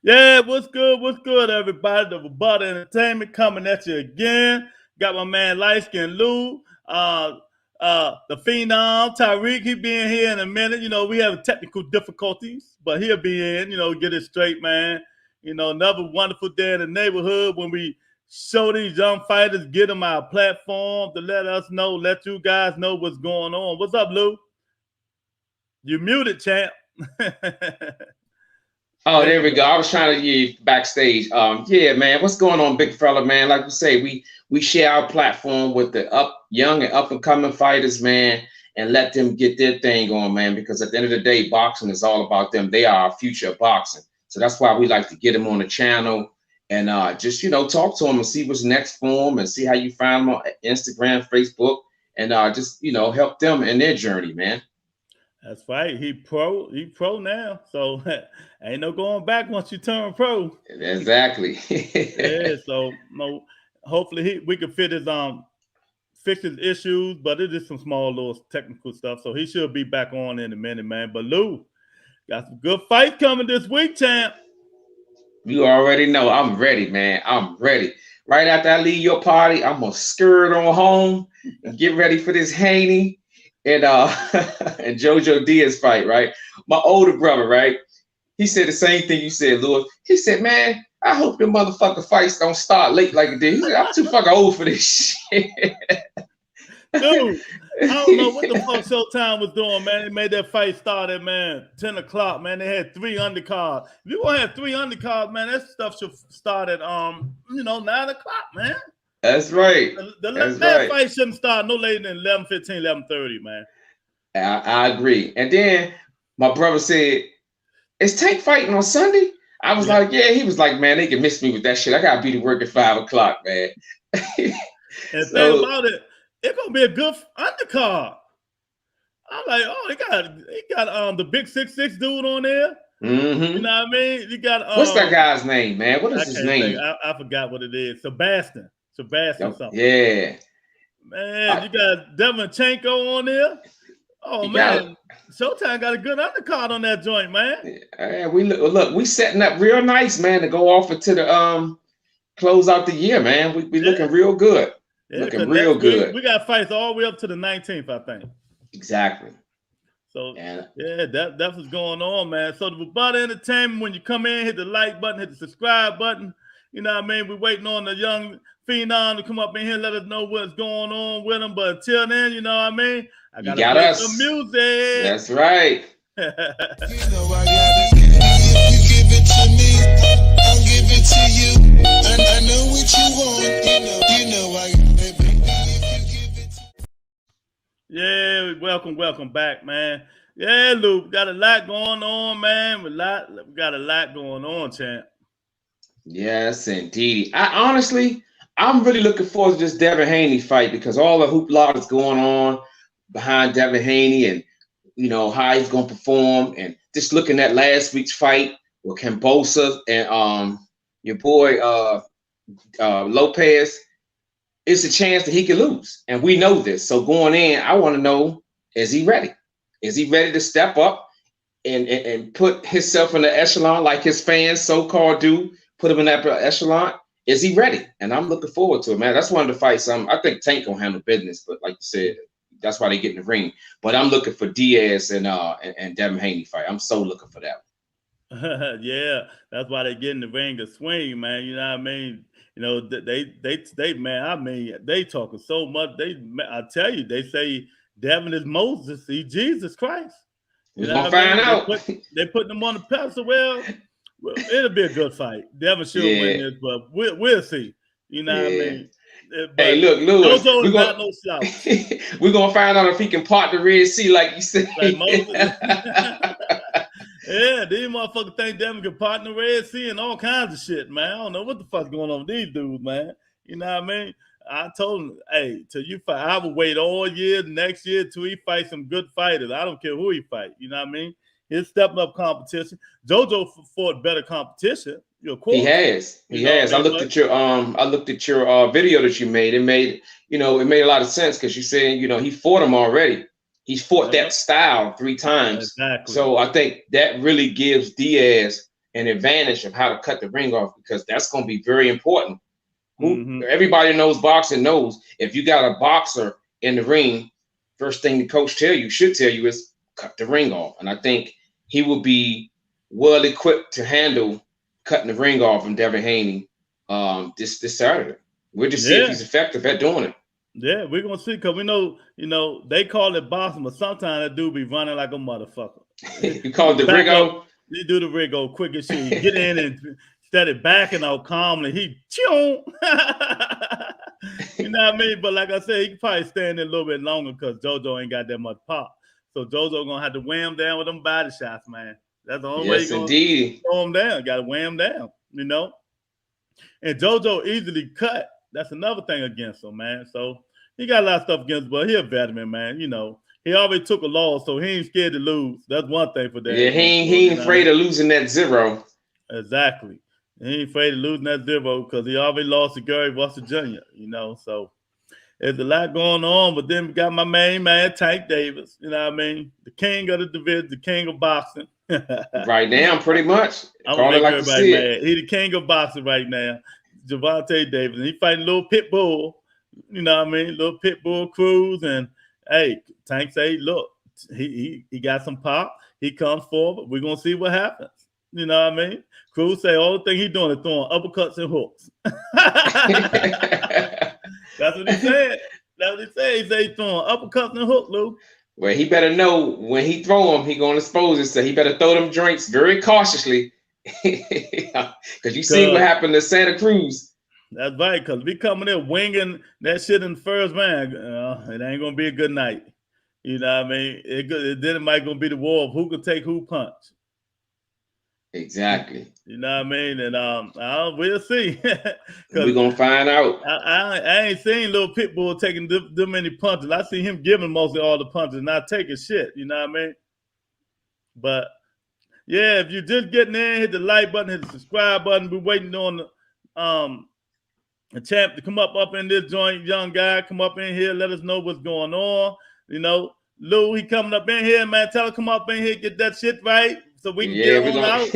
Yeah, what's good? What's good, everybody? The Rebuttal Entertainment coming at you again. Got my man Light Skin Lou, the Phenom, Tyrek. He be in here in a minute. You know, we have technical difficulties, but he'll be in, get it straight, man. Another wonderful day in the neighborhood when we show these young fighters, get them our platform to let us know, let you guys know what's going on. What's up, Lou? You muted, champ. Oh, there we go. I was trying to hear you backstage. Yeah, man, what's going on, big fella, man? Like we say, we share our platform with the young and up and coming fighters, man, and let them get their thing on, man. Because at the end of the day, boxing is all about them. They are our future of boxing, so that's why we like to get them on the channel and just talk to them and see what's next for them and see how you find them on Instagram, Facebook, and just help them in their journey, man. That's right. He pro now. So ain't no going back once you turn pro. Exactly. Yeah. So hopefully we can fix his issues, but it is some small little technical stuff. So he should be back on in a minute, man. But Lou, got some good fights coming this week, champ. You already know I'm ready, man. I'm ready. Right after I leave your party, I'm gonna skirt on home and get ready for this Haney and and Jojo Diaz fight, right? My older brother, right? He said the same thing you said, Lewis. He said, man, I hope your motherfucking fights don't start late like it did. He said, I'm too fucking old for this shit. Dude, I don't know what the fuck Showtime was doing, man. They made that fight start at, man, 10 o'clock, man. They had 3 undercards. If you want to have 3 undercards, man, that stuff should start at, 9 o'clock, man. That's right. That fight shouldn't start no later than 11:15, 11:30, man. I agree. And then my brother said, is Tank fighting on Sunday? I was like, yeah. He was like, man, they can miss me with that shit. I got to be to work at 5 o'clock, man. And think about it, it's going to be a good undercard. I'm like, oh, he got the big 6'6" dude on there. Mm-hmm. You know what I mean? You got what's that guy's name, man? What is his name? I forgot what it is. Sebastian something. Yeah. Man, you got Devonchenko on there. Oh man, Showtime got a good undercard on that joint, man. Yeah, we setting up real nice, man, to go off into the close out the year, man. We looking real good. Yeah, looking real good. We got fights all the way up to the 19th, I think. Exactly. So that's what's going on, man. So the Rebuttal Entertainment, when you come in, hit the like button, hit the subscribe button. You know what I mean? We're waiting on the young Phenom to come up in here and let us know what's going on with them. But until then, you know what I mean? I gotta play some music. That's right. You know I got it. If you give it to me, I'll give it to you. And I know what you want. You know I got it, baby. If you give it to me. Yeah, welcome back, man. Yeah, Luke, got a lot going on, man. We got a lot going on, champ. Yes, indeed. I'm really looking forward to this Devin Haney fight because all the hoopla that's going on behind Devin Haney and how he's gonna perform, and just looking at last week's fight with Kambosos and your boy Lopez, it's a chance that he could lose, and we know this. So going in, I want to know: is he ready? Is he ready to step up and put himself in the echelon like his fans so-called do? Put him in that echelon. Is he ready? And I'm looking forward to it, man. That's one of the fights. I think Tank gonna handle business, but like you said, that's why they get in the ring. But I'm looking for Diaz and Devin Haney fight. I'm so looking for that. Yeah, that's why they get in the ring to swing, man. You know what I mean? They man, I mean, they talking so much. I tell you, they say Devin is Moses, he's Jesus Christ. We're gonna find out. They putting them on the pedestal. Well, it'll be a good fight. Devin should win this, but we'll see. You know what I mean? But hey, look, Lewis, we're gonna find out if he can part the Red Sea, like you said. Like Moses. Yeah, these motherfuckers think Devin can part the Red Sea and all kinds of shit, man. I don't know what the fuck's going on with these dudes, man. You know what I mean? I told him, hey, till you fight, I will wait all year, next year, till he fight some good fighters. I don't care who he fight. You know what I mean? He's stepping up competition. JoJo fought better competition. He has. I looked at your video that you made. It made a lot of sense because you saying he fought him already, He's fought that style 3 times. Exactly. So I think that really gives Diaz an advantage of how to cut the ring off, because that's going to be very important. Everybody knows boxing knows if you got a boxer in the ring, first thing the coach should tell you is cut the ring off. And I think he will be well equipped to handle cutting the ring off from Devin Haney this Saturday. We'll just see if he's effective at doing it. Yeah, we're gonna see, because we know, they call it boxing, but sometimes that dude be running like a motherfucker. You call it the Rigo? You do the Rigo quick as shit. Get in and instead of backing out calmly, he you know what I mean? But like I said, he can probably stand there a little bit longer because JoJo ain't got that much pop. So JoJo gonna have to weigh him down with them body shots, man. That's the only way you're gonna throw him down. Gotta weigh him down, And JoJo easily cut. That's another thing against him, man. So he got a lot of stuff against him, but he a veteran, man. He already took a loss, so he ain't scared to lose. That's one thing for that. Yeah, he ain't afraid of losing that 0. Exactly. He ain't afraid of losing that 0 because he already lost to Gary Russell Jr., So there's a lot going on, but then we got my main man, Tank Davis, you know what I mean? The king of the division, the king of boxing. Right now, pretty much. I'm gonna make everybody mad. He the king of boxing right now. Javante Davis. And he fighting a little pit bull, you know what I mean? Little pit bull Cruz. And hey, Tank say, look, he got some pop. He comes forward. We're gonna see what happens. You know what I mean? Cruz say all the thing he doing is throwing uppercuts and hooks. That's what he said. That's what he said. He said he's throwing uppercuts and hooks, Lou. Well, he better know when he throw them, he gonna expose it. So he better throw them drinks very cautiously. Because you see what happened to Santa Cruz. That's right, because we coming in winging that shit in the first round. It ain't gonna be a good night. You know what I mean? Then it might gonna be the war of who can take who punch. Exactly. You know what I mean? And we'll see. We're gonna find out. I ain't seen little Pitbull taking them many punches. I see him giving mostly all the punches, not taking shit. You know what I mean? But yeah, if you're just getting in, hit the like button, hit the subscribe button. We're waiting on the champ to come up in this joint. Young guy, come up in here, let us know what's going on. Lou, he coming up in here, man. Tell him come up in here, get that shit right. So we can get him out.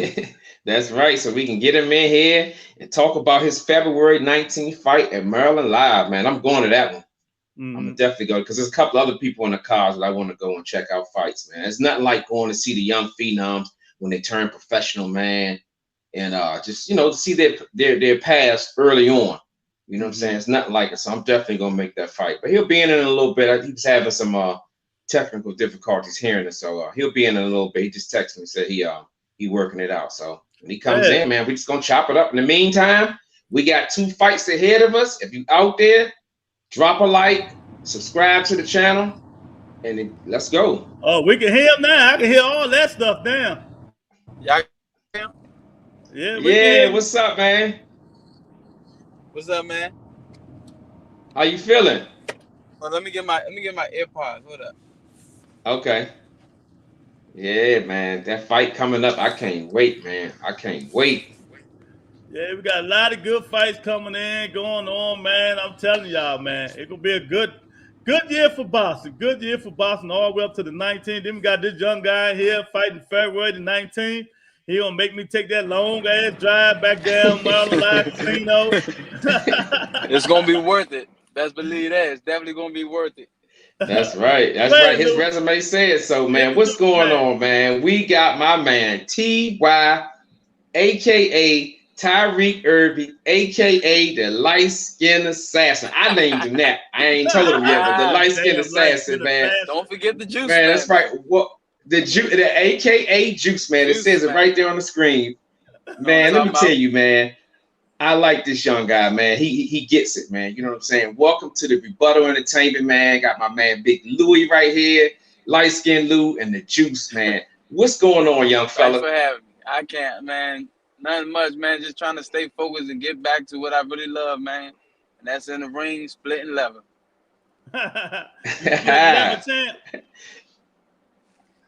That's right. So we can get him in here and talk about his February 19th fight at Maryland Live, man. I'm going to that one. I'm definitely going because there's a couple other people in the cars that I want to go and check out fights, man. It's not like going to see the young phenoms when they turn professional, man, and just to see their past early on. You know what I'm saying? It's not like it. So I'm definitely gonna make that fight. But he'll be in a little bit. He was having some technical difficulties hearing it, so he'll be in a little bit. He just texted me and said he working it out. So when he comes in, man, we just gonna chop it up. In the meantime, we got 2 fights ahead of us. If you out there, drop a like, subscribe to the channel, and then let's go. Oh, we can hear him now. I can hear all that stuff now. Y'all yeah, what's up, man? What's up, man? How you feeling? Well, let me get my AirPods. Hold up. Okay. Yeah, man. That fight coming up. I can't wait, man. I can't wait. Yeah, we got a lot of good fights coming in, going on, man. I'm telling y'all, man. It's gonna be a good year for boxing. Good year for boxing all the way up to the 19th. Then we got this young guy here fighting February the 19th. He gonna make me take that long ass drive back down Maryland Live Casino. It's gonna be worth it. Best believe that. It's definitely gonna be worth it. That's right. That's right. His resume says so, man. What's going on, man? We got my man T.Y., aka Tyrek Irby, aka the light-skinned assassin. I named him that. I ain't told him yet, but the light-skinned assassin, man. Don't forget the juice, man. That's right. What the aka Juice, man. It says it right there on the screen. Man, let me tell you, man. I like this young guy, man. He gets it, man. You know what I'm saying? Welcome to the Rebuttal Entertainment, man. Got my man Big Louie right here, light-skinned Lou, and the Juice, man. What's going on, young fella? Thanks for having me. I can't, man. Nothing much, man. Just trying to stay focused and get back to what I really love, man. And that's in the ring, splitting leather.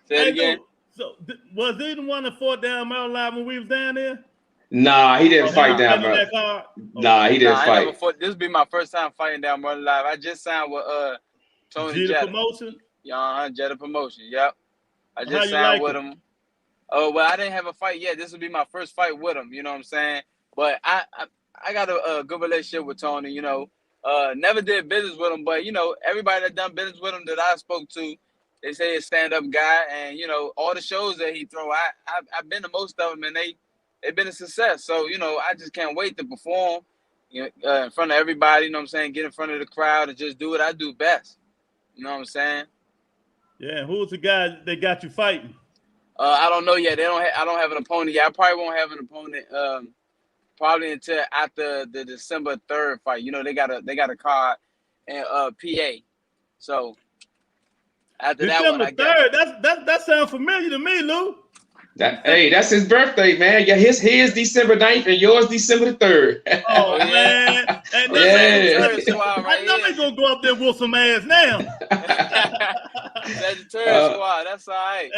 Say it again. So was he the one that fought down Maryland Live when we was down there? Nah, he didn't fight down there. Nah, he didn't fight. This will be my first time fighting down Maryland Live. I just signed with Tony Promotion. Yeah, Jetta Promotion. Yep. I How just you signed like with him? him. Oh, well, I didn't have a fight yet. This will be my first fight with him. You know what I'm saying? But I got a good relationship with Tony. You know, never did business with him, but you know, everybody that done business with him that I spoke to, they say he's a stand-up guy, and you know, all the shows that he throw, I've been to most of them, and they've been a success. So you know, I just can't wait to perform, you know, in front of everybody. You know what I'm saying? Get in front of the crowd and just do what I do best. You know what I'm saying? Yeah, who's the guy that got you fighting? I don't know yet. I don't have an opponent yet. I probably won't have an opponent. Probably until after the December 3rd fight. You know, they got a card in PA. So after that one, December I got 3rd. That sounds familiar to me, Lou. Hey, that's his birthday, man. Yeah, his December 9th and yours December the 3rd. Oh, yeah. man. And Oh yeah, Yeah. Sagittarius squad I right know here. they gonna go up there and whoop some ass now. Sagittarius squad, that's all right.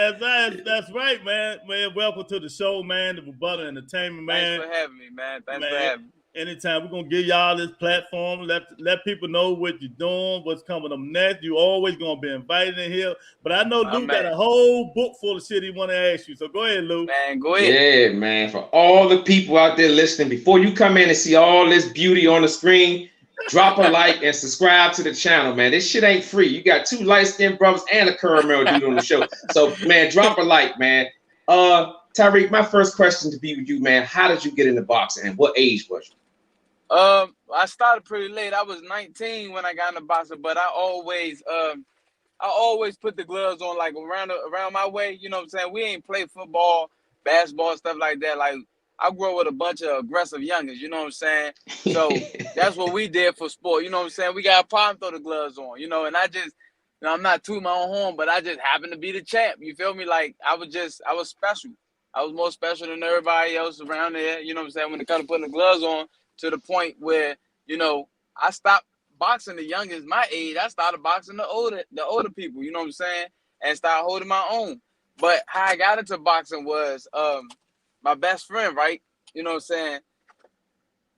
That's right, man. Man, welcome to the show, man. The Rebuttal Entertainment, man. Thanks for having me, man. Thanks for Man, having me. anytime we're gonna give y'all this platform, let people know what you're doing, what's coming up next. You always gonna be invited in here. But I know My Lou got man. a whole book full of shit he wanna ask you. So go ahead, Lou. Man, go ahead. Yeah, man. For all the people out there listening, before you come in and see all this beauty on the screen, drop a like and subscribe to the channel, man. This shit ain't free. You got 2 light-skinned brothers and a caramel dude on the show. So, man, drop a like, man. Tyrek, my first question to be with you, man. How did you get into boxing and what age was you? I started pretty late. I was 19 when I got into boxing, but I always put the gloves on like around my way. You know what I'm saying? We ain't play football, basketball, stuff like that. Like I grew up with a bunch of aggressive youngins. You know what I'm saying? So that's what we did for sport. You know what I'm saying? We got a problem, throw the gloves on. You know, and I just, you know, I'm not tooting my own horn, but I just happened to be the champ. You feel me? Like I was special. I was more special than everybody else around there. You know what I'm saying? When it comes to putting the gloves on, to the point where, you know, I stopped boxing the youngest my age. I started boxing the older people, you know what I'm saying, and started holding my own. But how I got into boxing was my best friend, right? You know what I'm saying?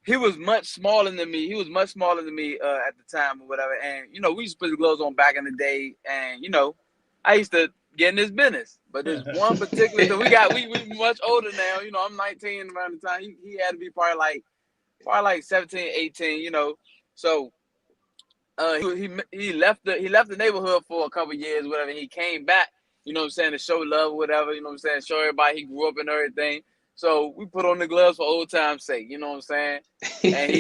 He was much smaller than me. At the time or whatever. And, you know, we used to put the gloves on back in the day. And, you know, I used to get in this business. But there's one particular thing. We much older now. You know, I'm 19 around the time. He had to be probably like 17, 18, you know. So he left the neighborhood for a couple of years, whatever. He came back, you know what I'm saying, to show love or whatever, you know what I'm saying, show everybody he grew up and everything. So we put on the gloves for old time's sake, you know what I'm saying? And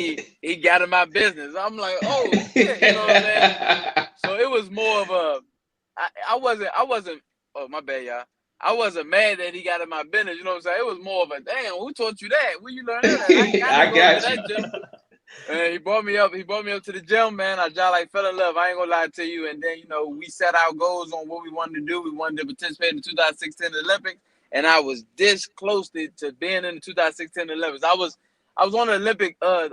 he got in my business. I'm like, oh shit, you know what I'm saying? So it was more of I wasn't oh my bad, y'all. I wasn't mad that he got in my business, you know what I'm saying? It was more of a damn, who taught you that? Where you learn that? I got you. And he brought me up to the gym, man. I just like fell in love. I ain't gonna lie to you. And then, you know, we set our goals on what we wanted to do. We wanted to participate in the 2016 Olympics. And I was this close to being in the 2016 Olympics. I was on the Olympic, I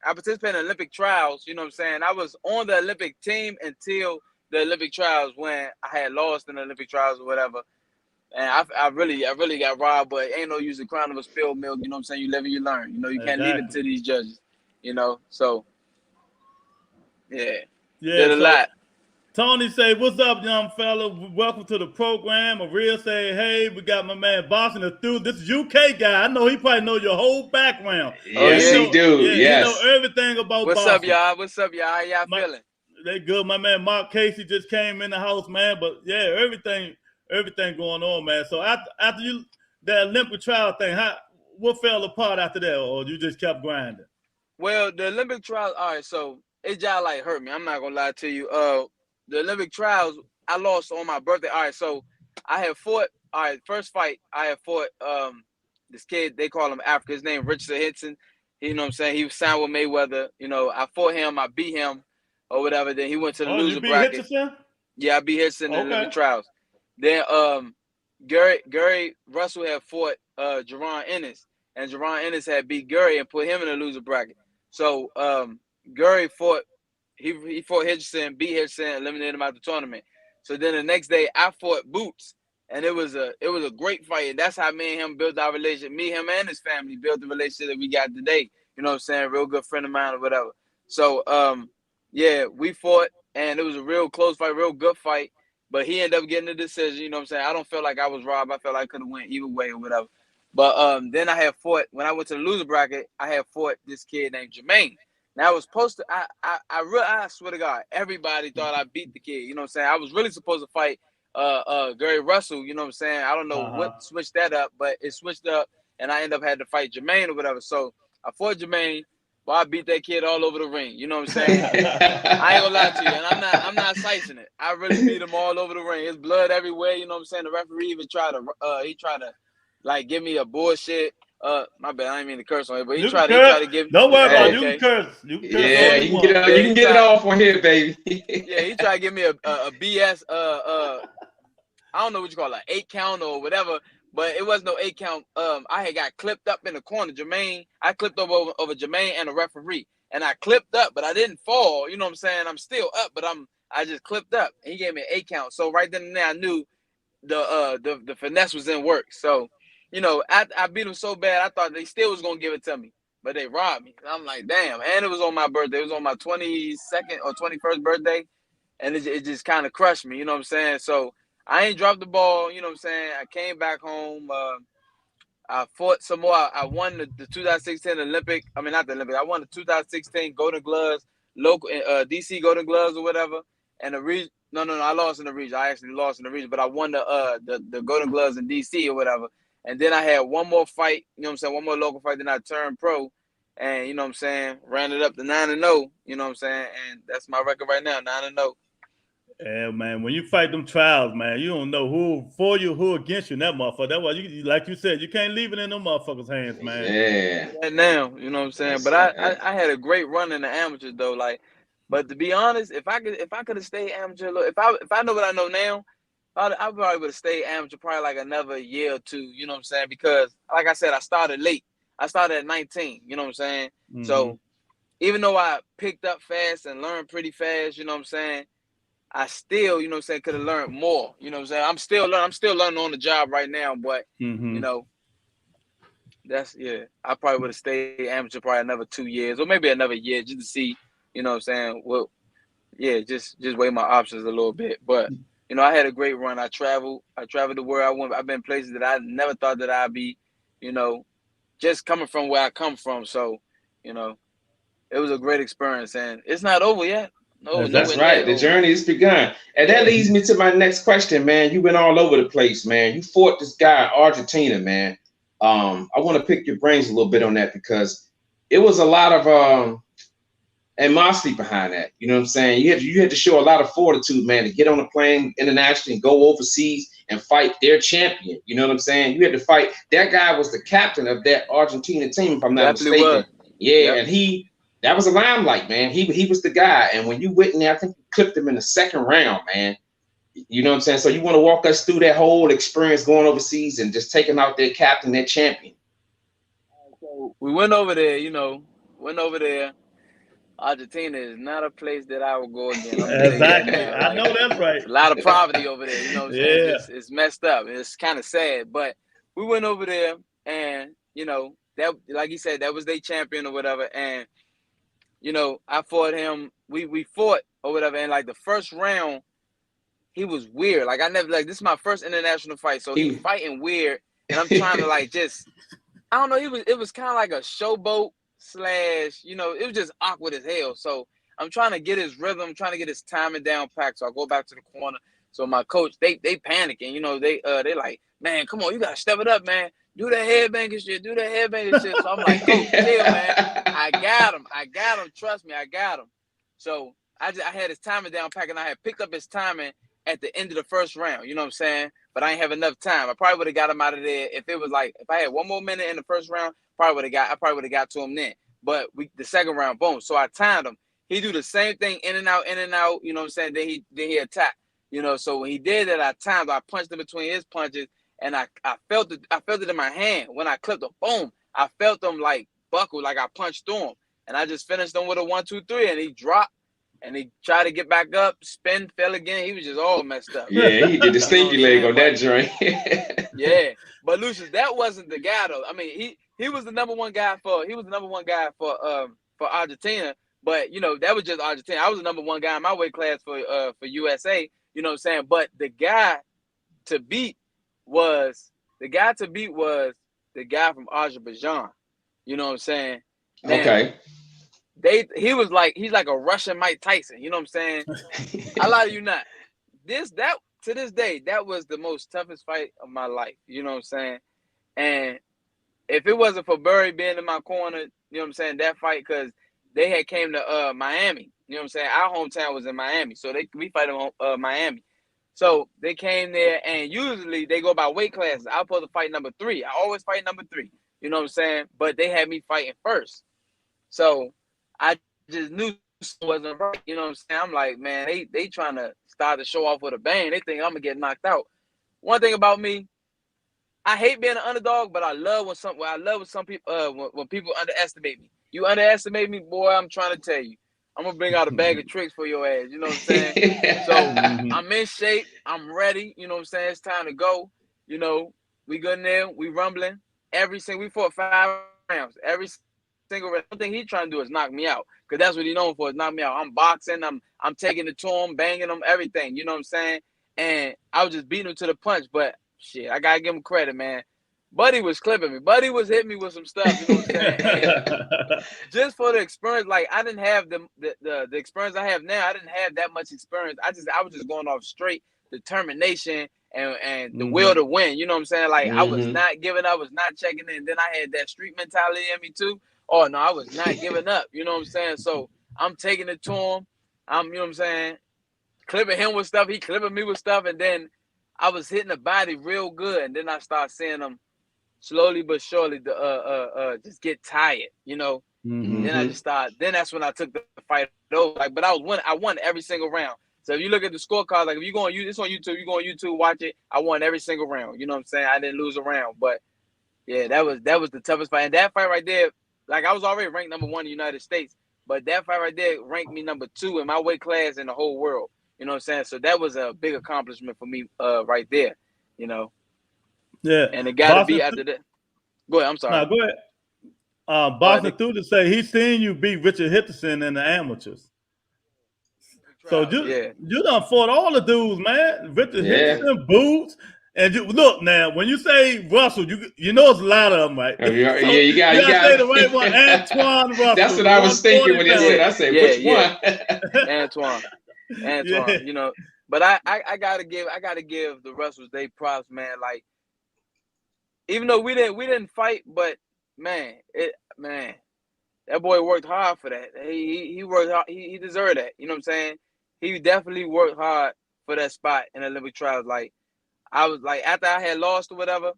participated in Olympic trials, you know what I'm saying? I was on the Olympic team until the Olympic trials when I had lost in the Olympic trials or whatever. And I really got robbed, but ain't no use of crying over spilled milk. You know what I'm saying? You live and you learn. You know, you can't leave it to these judges. You know, so yeah, did a lot. Tony say, "What's up, young fella? Welcome to the program." Maria say, "Hey, we got my man Boston through. This is UK guy. I know he probably know your whole background. Yes, he do. Yeah, yes, he know everything about What's Boston. What's up, y'all? How y'all feeling? They good. My man Mark Casey just came in the house, man. But yeah, everything going on, man. So after you that Olympic trial thing, what fell apart after that, or you just kept grinding?" Well, the Olympic trials, all right, so it just like hurt me. I'm not gonna lie to you. The Olympic trials, I lost on my birthday. All right, so I had fought. All right, first fight I had fought this kid, they call him Africa. His name Richard Hitson. You know what I'm saying? He was signed with Mayweather. You know, I fought him, I beat him or whatever. Then he went to the loser bracket. Hitchison? Yeah, I beat Hitson in the Olympic trials. Then Gary Russell had fought Jerron Ennis, and Jerron Ennis had beat Gary and put him in the loser bracket. So Gary fought Hitchison, beat Hitchison, eliminated him out the tournament. So then the next day I fought Boots, and it was a great fight. And that's how me and him built our relationship. Me, him, and his family built the relationship that we got today. You know what I'm saying? Real good friend of mine or whatever. So yeah, we fought, and it was a real close fight, real good fight. But he ended up getting the decision. You know what I'm saying? I don't feel like I was robbed. I felt like I could have went either way or whatever. But then I had fought, when I went to the loser bracket, I had fought this kid named Jermaine. Now I was supposed to, I swear to God, everybody thought I beat the kid. You know what I'm saying? I was really supposed to fight Gary Russell. You know what I'm saying? I don't know what switched that up, but it switched up, and I ended up having to fight Jermaine or whatever. So I fought Jermaine. Well, I beat that kid all over the ring. You know what I'm saying? I ain't gonna lie to you, and I'm not slicing it. I really beat him all over the ring. His blood everywhere. You know what I'm saying? The referee even tried to like give me a bullshit. My bad. I didn't mean to curse on it, but he tried to give. Don't worry about it. You Okay. can curse. You can curse. Yeah, you can get it off on here, baby. Yeah, he tried to give me a BS. I don't know what you call it, 8 count or whatever. But it was no 8 count. I had got clipped up in the corner. Jermaine, I clipped over Jermaine and a referee. And I clipped up, but I didn't fall. You know what I'm saying? I'm still up, but I just clipped up. And he gave me an 8 count. So right then and there, I knew the finesse was in work. So, you know, I beat him so bad, I thought they still was gonna give it to me. But they robbed me. And I'm like, damn. And it was on my birthday. It was on my 22nd or 21st birthday. And it just kind of crushed me. You know what I'm saying? So I ain't dropped the ball, you know what I'm saying? I came back home. I fought some more. I won the 2016 Olympic. I mean, not the Olympic. I won the 2016 Golden Gloves, local DC Golden Gloves or whatever. And the region. No, I lost in the region. I actually lost in the region, but I won the Golden Gloves in DC or whatever. And then I had one more fight. You know what I'm saying? One more local fight. Then I turned pro, and you know what I'm saying? Ran it up to 9-0. You know what I'm saying? And that's my record right now, 9-0. Yeah, man. When you fight them trials, man, you don't know who for you, who against you in that motherfucker. That's why you, like you said, you can't leave it in them motherfuckers' hands, man. Yeah. Right now, you know what I'm saying? But I had a great run in the amateurs though. Like, but to be honest, if I could have stayed amateur, if I know what I know now, I probably would have stayed amateur probably like another year or two. You know what I'm saying? Because like I said, I started late. I started at 19. You know what I'm saying? Mm-hmm. So even though I picked up fast and learned pretty fast, you know what I'm saying? I still, you know what I'm saying, could have learned more. You know what I'm saying? I'm still learning on the job right now, but you know, I probably would have stayed amateur probably another 2 years or maybe another year just to see, you know what I'm saying? Well, yeah, just weigh my options a little bit. But you know, I had a great run. I traveled the world. I went. I've been places that I never thought that I'd be, you know, just coming from where I come from. So, you know, it was a great experience, and it's not over yet. No, that's right. The journey has begun. And that leads me to my next question, man. You went all over the place, man. You fought this guy in Argentina, man. I want to pick your brains a little bit on that because it was a lot of animosity behind that. You know what I'm saying? You had to show a lot of fortitude, man, to get on a plane internationally and go overseas and fight their champion. You know what I'm saying? You had to fight. That guy was the captain of that Argentina team, if I'm not mistaken. Yeah, yep. And that was a limelight, man. He was the guy. And when you went in there, I think you clipped him in the second round, man. You know what I'm saying? So you want to walk us through that whole experience going overseas and just taking out their captain, their champion. So we went over there, you know, Argentina is not a place that I would go again. Exactly. I know that's right. A lot of poverty over there, you know what I'm saying? It's messed up. It's kind of sad. But we went over there and, you know, that, like you said, that was their champion or whatever. And you know, I fought him. We fought or whatever, and like the first round, he was weird. Like I never this is my first international fight, so he's fighting weird, and I'm trying to like just I don't know. It was kind of like a showboat / you know, it was just awkward as hell. So I'm trying to get his rhythm, trying to get his timing down packed. So I go back to the corner. So my coach, they panicking. You know, they like, man, come on, you gotta step it up, man. Do that headbanging shit. Do that headbanging shit. So I'm like, Coach, chill, man. I got him. Trust me, I got him. So I had his timing down pack, and I had picked up his timing at the end of the first round. You know what I'm saying? But I ain't have enough time. I probably would have got him out of there if it was like if I had one more minute in the first round. I probably would have got to him then. But the second round, boom. So I timed him. He do the same thing, in and out. You know what I'm saying? Then he attacked. You know, so when he did that, I timed. I punched him between his punches. And I felt it in my hand when I clipped him. Boom! I felt him like buckle, like I punched through him. And I just finished him with a 1, 2, 3, and he dropped. And he tried to get back up, spin, fell again. He was just all messed up. Yeah, he did the stinky leg on that joint. Yeah, but Lucius, that wasn't the guy though. I mean, he was the number one guy for Argentina. But you know, that was just Argentina. I was the #1 guy in my weight class for USA. You know what I'm saying? But the guy to beat was the guy from Azerbaijan. You know what I'm saying? Now, okay. He's like a Russian Mike Tyson. You know what I'm saying? I lie to you not. To this day, that was the most toughest fight of my life. You know what I'm saying? And if it wasn't for Burry being in my corner, you know what I'm saying, that fight, because they had came to Miami. You know what I'm saying? Our hometown was in Miami, so we fight in Miami. So they came there, and usually they go by weight classes. I was supposed to fight #3. I always fight #3. You know what I'm saying? But they had me fighting first. So I just knew it wasn't right. You know what I'm saying? I'm like, man, they trying to start the show off with a bang. They think I'm gonna get knocked out. One thing about me, I hate being an underdog, but I love when people underestimate me. You underestimate me, boy, I'm trying to tell you, I'm gonna bring out a bag of tricks for your ass. You know what I'm saying? So I'm in shape. I'm ready. You know what I'm saying? It's time to go. You know, we good now. We rumbling. We fought 5 rounds. Every single round. One thing he's trying to do is knock me out, because that's what he's known for, is knock me out. I'm boxing. I'm taking it to him, banging him, everything. You know what I'm saying? And I was just beating him to the punch. But shit, I gotta give him credit, man. Buddy was clipping me. Buddy was hitting me with some stuff. You know what I'm saying? And just for the experience, like, I didn't have the experience I have now. I didn't have that much experience. I was just going off straight determination and the will to win. You know what I'm saying? Like, I was not giving up. I was not checking in. Then I had that street mentality in me too. Oh no, I was not giving up. You know what I'm saying? So I'm taking it to him. You know what I'm saying? Clipping him with stuff. He clipping me with stuff. And then I was hitting the body real good. And then I start seeing him slowly but surely just get tired, you know. Then I just started. Then that's when I took the fight over. Like, but I won every single round. So if you look at the scorecard, like, if you go on YouTube, it's on YouTube. You go on YouTube, watch it. I won every single round. You know what I'm saying? I didn't lose a round. But yeah, that was the toughest fight. And that fight right there, like, I was already ranked #1 in the United States, but that fight right there ranked me #2 in my weight class in the whole world. You know what I'm saying? So that was a big accomplishment for me, right there. You know. Yeah. And it got to be after that. Go ahead. I'm sorry. No, go ahead. Boston through to say he's seen you beat Richard Henderson in the amateurs. So you done fought all the dudes, man. Richard Henderson, Boots, and look now. When you say Russell, you know it's a lot of them, right? You got to say the right one, Antoine Russell. That's what I was thinking when you said. I said, which one? Antoine. Yeah. You know, but I gotta give the Russells they props, man. Like, even though we didn't fight, but man, that boy worked hard for that. He worked hard. He deserved that. You know what I'm saying? He definitely worked hard for that spot in the Olympic trials. Like, I was like, after I had lost or whatever,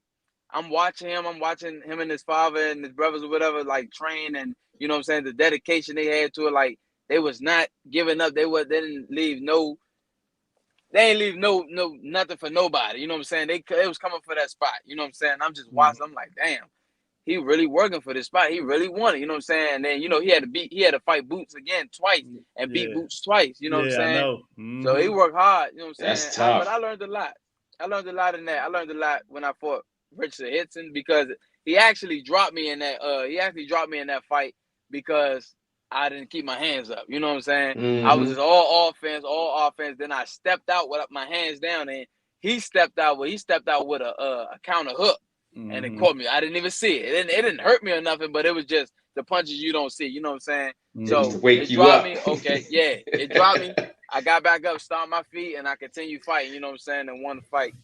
I'm watching him and his father and his brothers or whatever, like, train, and you know what I'm saying, the dedication they had to it. Like, they was not giving up. They didn't leave nothing for nobody. You know what I'm saying? They was coming for that spot. You know what I'm saying? I'm just watching. I'm like, damn, he really working for this spot. He really won it. You know what I'm saying? And then, you know, he had to fight Boots again twice and beat Boots twice. You know what I'm saying? I know. So he worked hard. You know what I'm saying? That's tough. But I learned a lot. I learned a lot in that. I learned a lot when I fought Richard Henderson, because he actually dropped me in that fight because I didn't keep my hands up. You know what I'm saying? I was just all offense. Then I stepped out with my hands down, and he stepped out with a counter hook, and it caught me. I didn't even see it. It didn't hurt me or nothing, but it was just the punches you don't see. You know what I'm saying? So it dropped me. Okay, yeah, it dropped me. I got back up, stomped my feet, and I continued fighting. You know what I'm saying? And won the fight.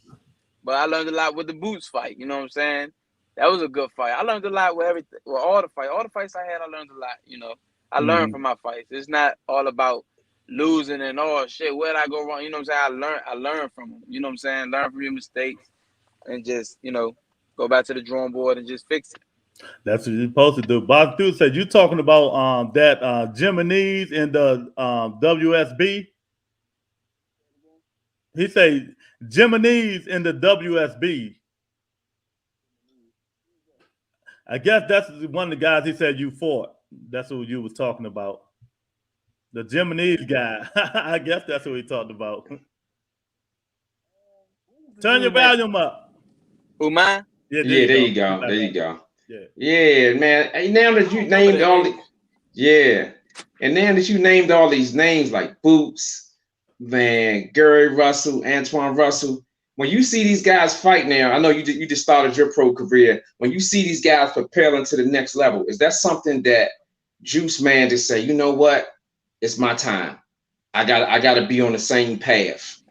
But I learned a lot with the Boots fight. You know what I'm saying? That was a good fight. I learned a lot with everything. With all the fights I had, I learned a lot. You know. I learned from my fights. It's not all about losing and all shit. Where'd I go wrong? You know what I'm saying? I learned from them. You know what I'm saying? Learn from your mistakes and just, you know, go back to the drawing board and just fix it. That's what you're supposed to do. Bob Dude said you talking about that Jimenez in the WSB. He said Jimenez in the WSB. I guess that's one of the guys he said you fought. That's who you was talking about. The Jimenez guy. I guess that's who he talked about. Turn your volume up. Who, mine? Yeah, there you go. There you go. Yeah, man. Now that you named all the, And then that you named all these names like Boots, Van, Gary Russell, Antoine Russell. When you see these guys fight now, I know you just started your pro career. When you see these guys propelling to the next level, is that something that Juice Man just say, you know what, it's my time. I gotta be on the same path.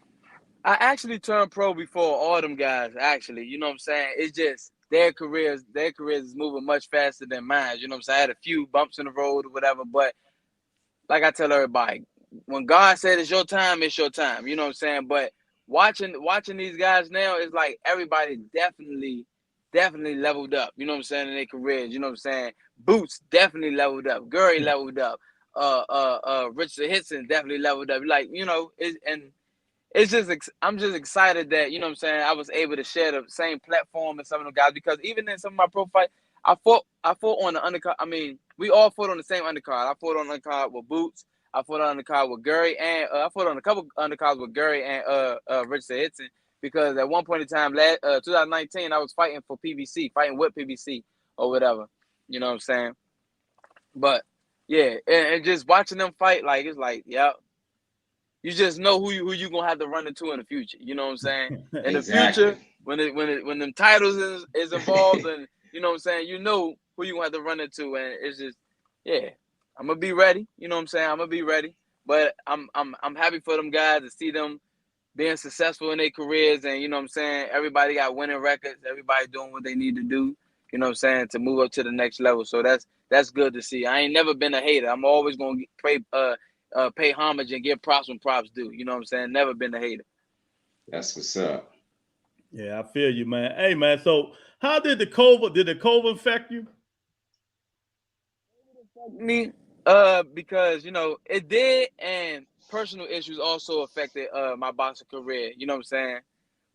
I actually turned pro before all them guys. Actually, you know what I'm saying? It's just their careers is moving much faster than mine. You know what I'm saying? I had a few bumps in the road or whatever, but like I tell everybody, when God said it's your time, it's your time. You know what I'm saying? But watching these guys now, it's like everybody definitely leveled up. You know what I'm saying, in their careers. You know what I'm saying? Boots definitely leveled up. Gurry leveled up. Richard Hitson definitely leveled up. Like, you know, it's just I'm just excited that, you know what I'm saying, I was able to share the same platform as some of them guys, because even in some of my pro fights, I fought on the undercard. I mean, we all fought on the same undercard. I fought on the undercard with Boots. I fought on the undercard with Gurry, and I fought on a couple undercards with Gurry and Richard Hitson, because at one point in time, 2019, I was fighting with PBC or whatever. You know what I'm saying? But yeah, and just watching them fight, like, it's like, yeah. You just know who you gonna have to run into in the future. You know what I'm saying? In Exactly. the future, when them titles is involved, and you know what I'm saying, you know who you gonna have to run into, and it's just, yeah, I'm gonna be ready. You know what I'm saying? I'm gonna be ready. But I'm happy for them guys to see them being successful in their careers, and you know what I'm saying, everybody got winning records, everybody doing what they need to do. You know what I'm saying, to move up to the next level. So that's good to see. I ain't never been a hater. I'm always gonna pay homage and give props when props due. You know what I'm saying? Never been a hater. That's what's up. Yeah, I feel you, man. Hey, man. So, how did the COVID affect you? Me, because, you know, it did, and personal issues also affected my boxing career. You know what I'm saying?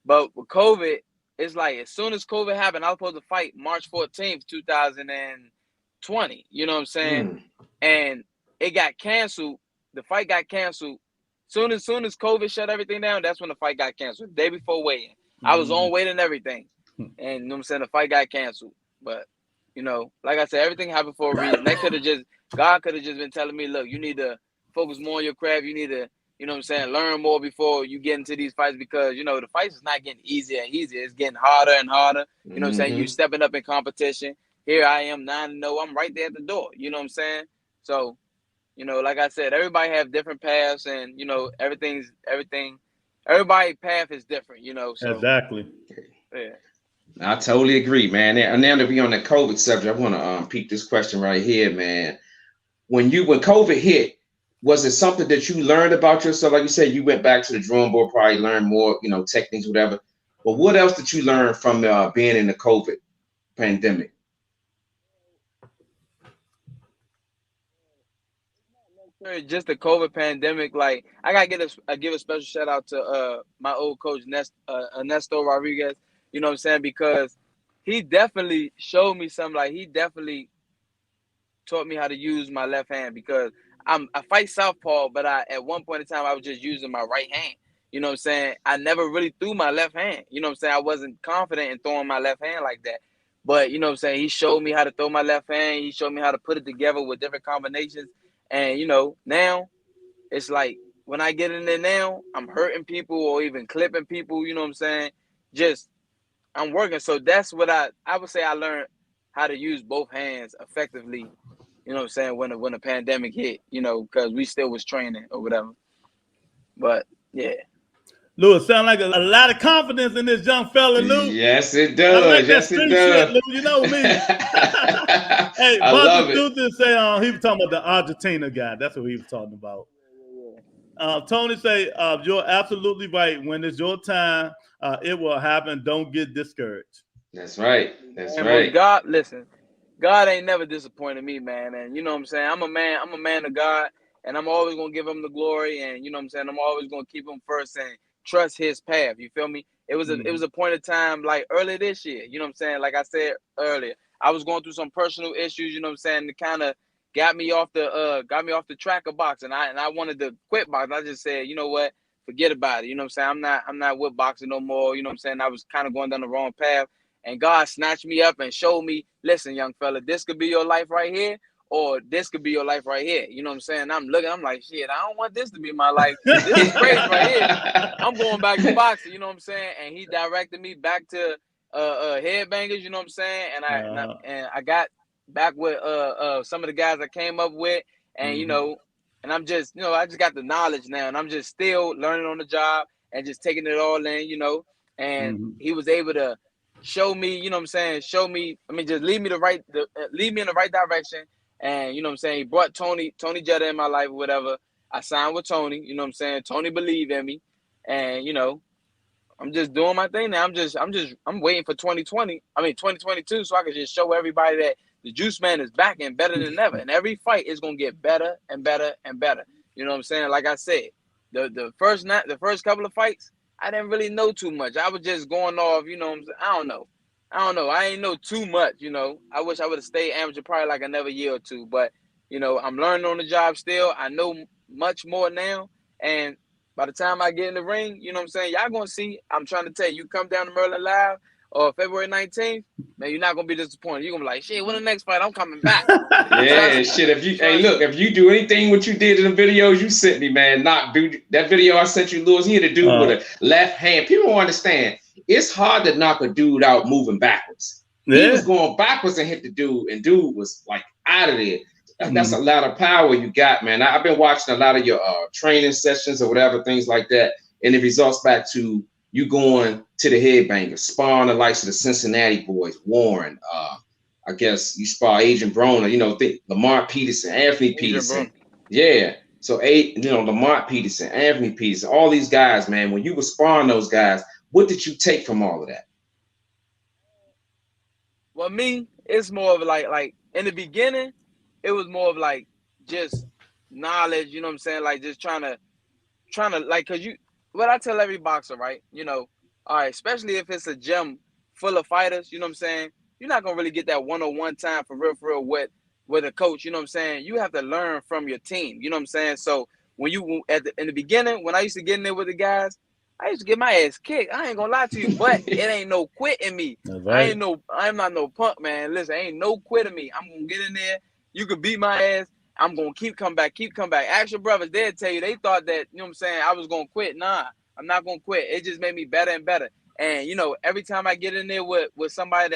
But with COVID, it's like as soon as COVID happened, I was supposed to fight March 14th, 2020. You know what I'm saying? And it got canceled. The fight got canceled. Soon as COVID shut everything down, that's when the fight got canceled. The day before weigh-in. I was on weight and everything. And you know what I'm saying, the fight got canceled. But, you know, like I said, everything happened for a reason. God could have just been telling me, look, you need to focus more on your craft. You need to, you know what I'm saying, learn more before you get into these fights, because, you know, the fights is not getting easier and easier. It's getting harder and harder. You know what I'm saying? You stepping up in competition. Here I am, 9-0. I'm right there at the door. You know what I'm saying? So, you know, like I said, everybody have different paths, and, you know, everybody's path is different, you know. So Exactly. Yeah. I totally agree, man. And now to be on the COVID subject, I want to peep this question right here, man. When COVID hit, was it something that you learned about yourself? Like you said, you went back to the drawing board, probably learned more, you know, techniques, whatever. But what else did you learn from being in the COVID pandemic? Just the COVID pandemic, like, I gotta give a special shout out to my old coach Ernesto Rodriguez. You know what I'm saying? Because he definitely showed me something. Like, he definitely taught me how to use my left hand, because I fight southpaw, but at one point in time I was just using my right hand. You know what I'm saying? I never really threw my left hand. You know what I'm saying? I wasn't confident in throwing my left hand like that. But you know what I'm saying? He showed me how to throw my left hand. He showed me how to put it together with different combinations. And, you know, now it's like when I get in there now, I'm hurting people or even clipping people. You know what I'm saying? Just, I'm working. So that's what I would say I learned how to use both hands effectively. You know what I'm saying? When the pandemic hit, you know, because we still was training or whatever. But yeah. Lou, sound like a lot of confidence in this young fella, Lou. Yes, it does. I like yes, that it street does. shit, Lou. You know me. Hey, I love it. Dude say he was talking about the Argentina guy. That's what he was talking about. Tony say, you're absolutely right. When it's your time, it will happen. Don't get discouraged. That's right. That's and right. God, listen, God ain't never disappointed me, man. And you know what I'm saying? I'm a man of God, and I'm always gonna give him the glory. And you know what I'm saying? I'm always gonna keep him first and trust his path. You feel me? It was a point of time, like early this year. You know what I'm saying? Like I said earlier, I was going through some personal issues. You know what I'm saying? That kind of got me off the track of boxing. I wanted to quit boxing. I just said, you know what? Forget about it. You know what I'm saying? I'm not with boxing no more. You know what I'm saying? I was kind of going down the wrong path. And God snatched me up and showed me, listen, young fella, this could be your life right here, or this could be your life right here. You know what I'm saying? I'm looking, I'm like, shit, I don't want this to be my life. This is crazy right here. I'm going back to boxing, you know what I'm saying? And he directed me back to headbangers, you know what I'm saying? And I got back with some of the guys I came up with, and you know, and I'm just, you know, I just got the knowledge now, and I'm just still learning on the job and just taking it all in, you know. And he was able to show me, you know what I'm saying, show me, I mean, just lead me in the right direction. And you know what I'm saying, he brought Tony Jetta in my life or whatever. I signed with Tony, you know what I'm saying? Tony believed in me. And you know, I'm just doing my thing now. I'm waiting for 2022, so I can just show everybody that the Juice Man is back and better than ever. And every fight is gonna get better and better and better. You know what I'm saying? Like I said, the first couple of fights, I didn't really know too much. I was just going off, you know what I'm saying? I don't know. I ain't know too much, you know. I wish I would have stayed amateur probably like another year or two. But, you know, I'm learning on the job still. I know much more now. And by the time I get in the ring, you know what I'm saying, y'all going to see. I'm trying to tell you, come down to Maryland Live or February 19th, man, you're not going to be disappointed. You're going to be like, shit, when the next fight? I'm coming back. Yeah, shit. If you do anything what you did in the videos you sent me, man, that video I sent you, Lewis, he had a dude with a left hand. People don't understand. It's hard to knock a dude out moving backwards. Yeah. He was going backwards and hit the dude, and dude was like out of there. That's a lot of power you got, man. I've been watching a lot of your training sessions or whatever, things like that, and it results back to you going to the headbangers, sparring the likes of the Cincinnati boys, Warren. I guess you spar Adrian Broner, you know, Lamar Peterson, Anthony Peterson. Yeah. So, you know, Lamar Peterson, Anthony Peterson, all these guys, man, when you were sparring those guys, what did you take from all of that? Well, me, it's more of like in the beginning, it was more of like just knowledge, you know what I'm saying? Like just trying to like, cause what I tell every boxer, right? You know, all right, especially if it's a gym full of fighters, you know what I'm saying? You're not gonna really get that one-on-one time for real with a coach, you know what I'm saying? You have to learn from your team, you know what I'm saying? So when you in the beginning, when I used to get in there with the guys, I used to get my ass kicked. I ain't gonna lie to you, but it ain't no quit in me. Right. I'm not no punk, man. Listen, ain't no quit in me. I'm gonna get in there. You could beat my ass. I'm gonna keep coming back. Ask your brothers, they'll tell you, they thought that, you know what I'm saying, I was gonna quit. Nah, I'm not gonna quit. It just made me better and better. And you know, every time I get in there with somebody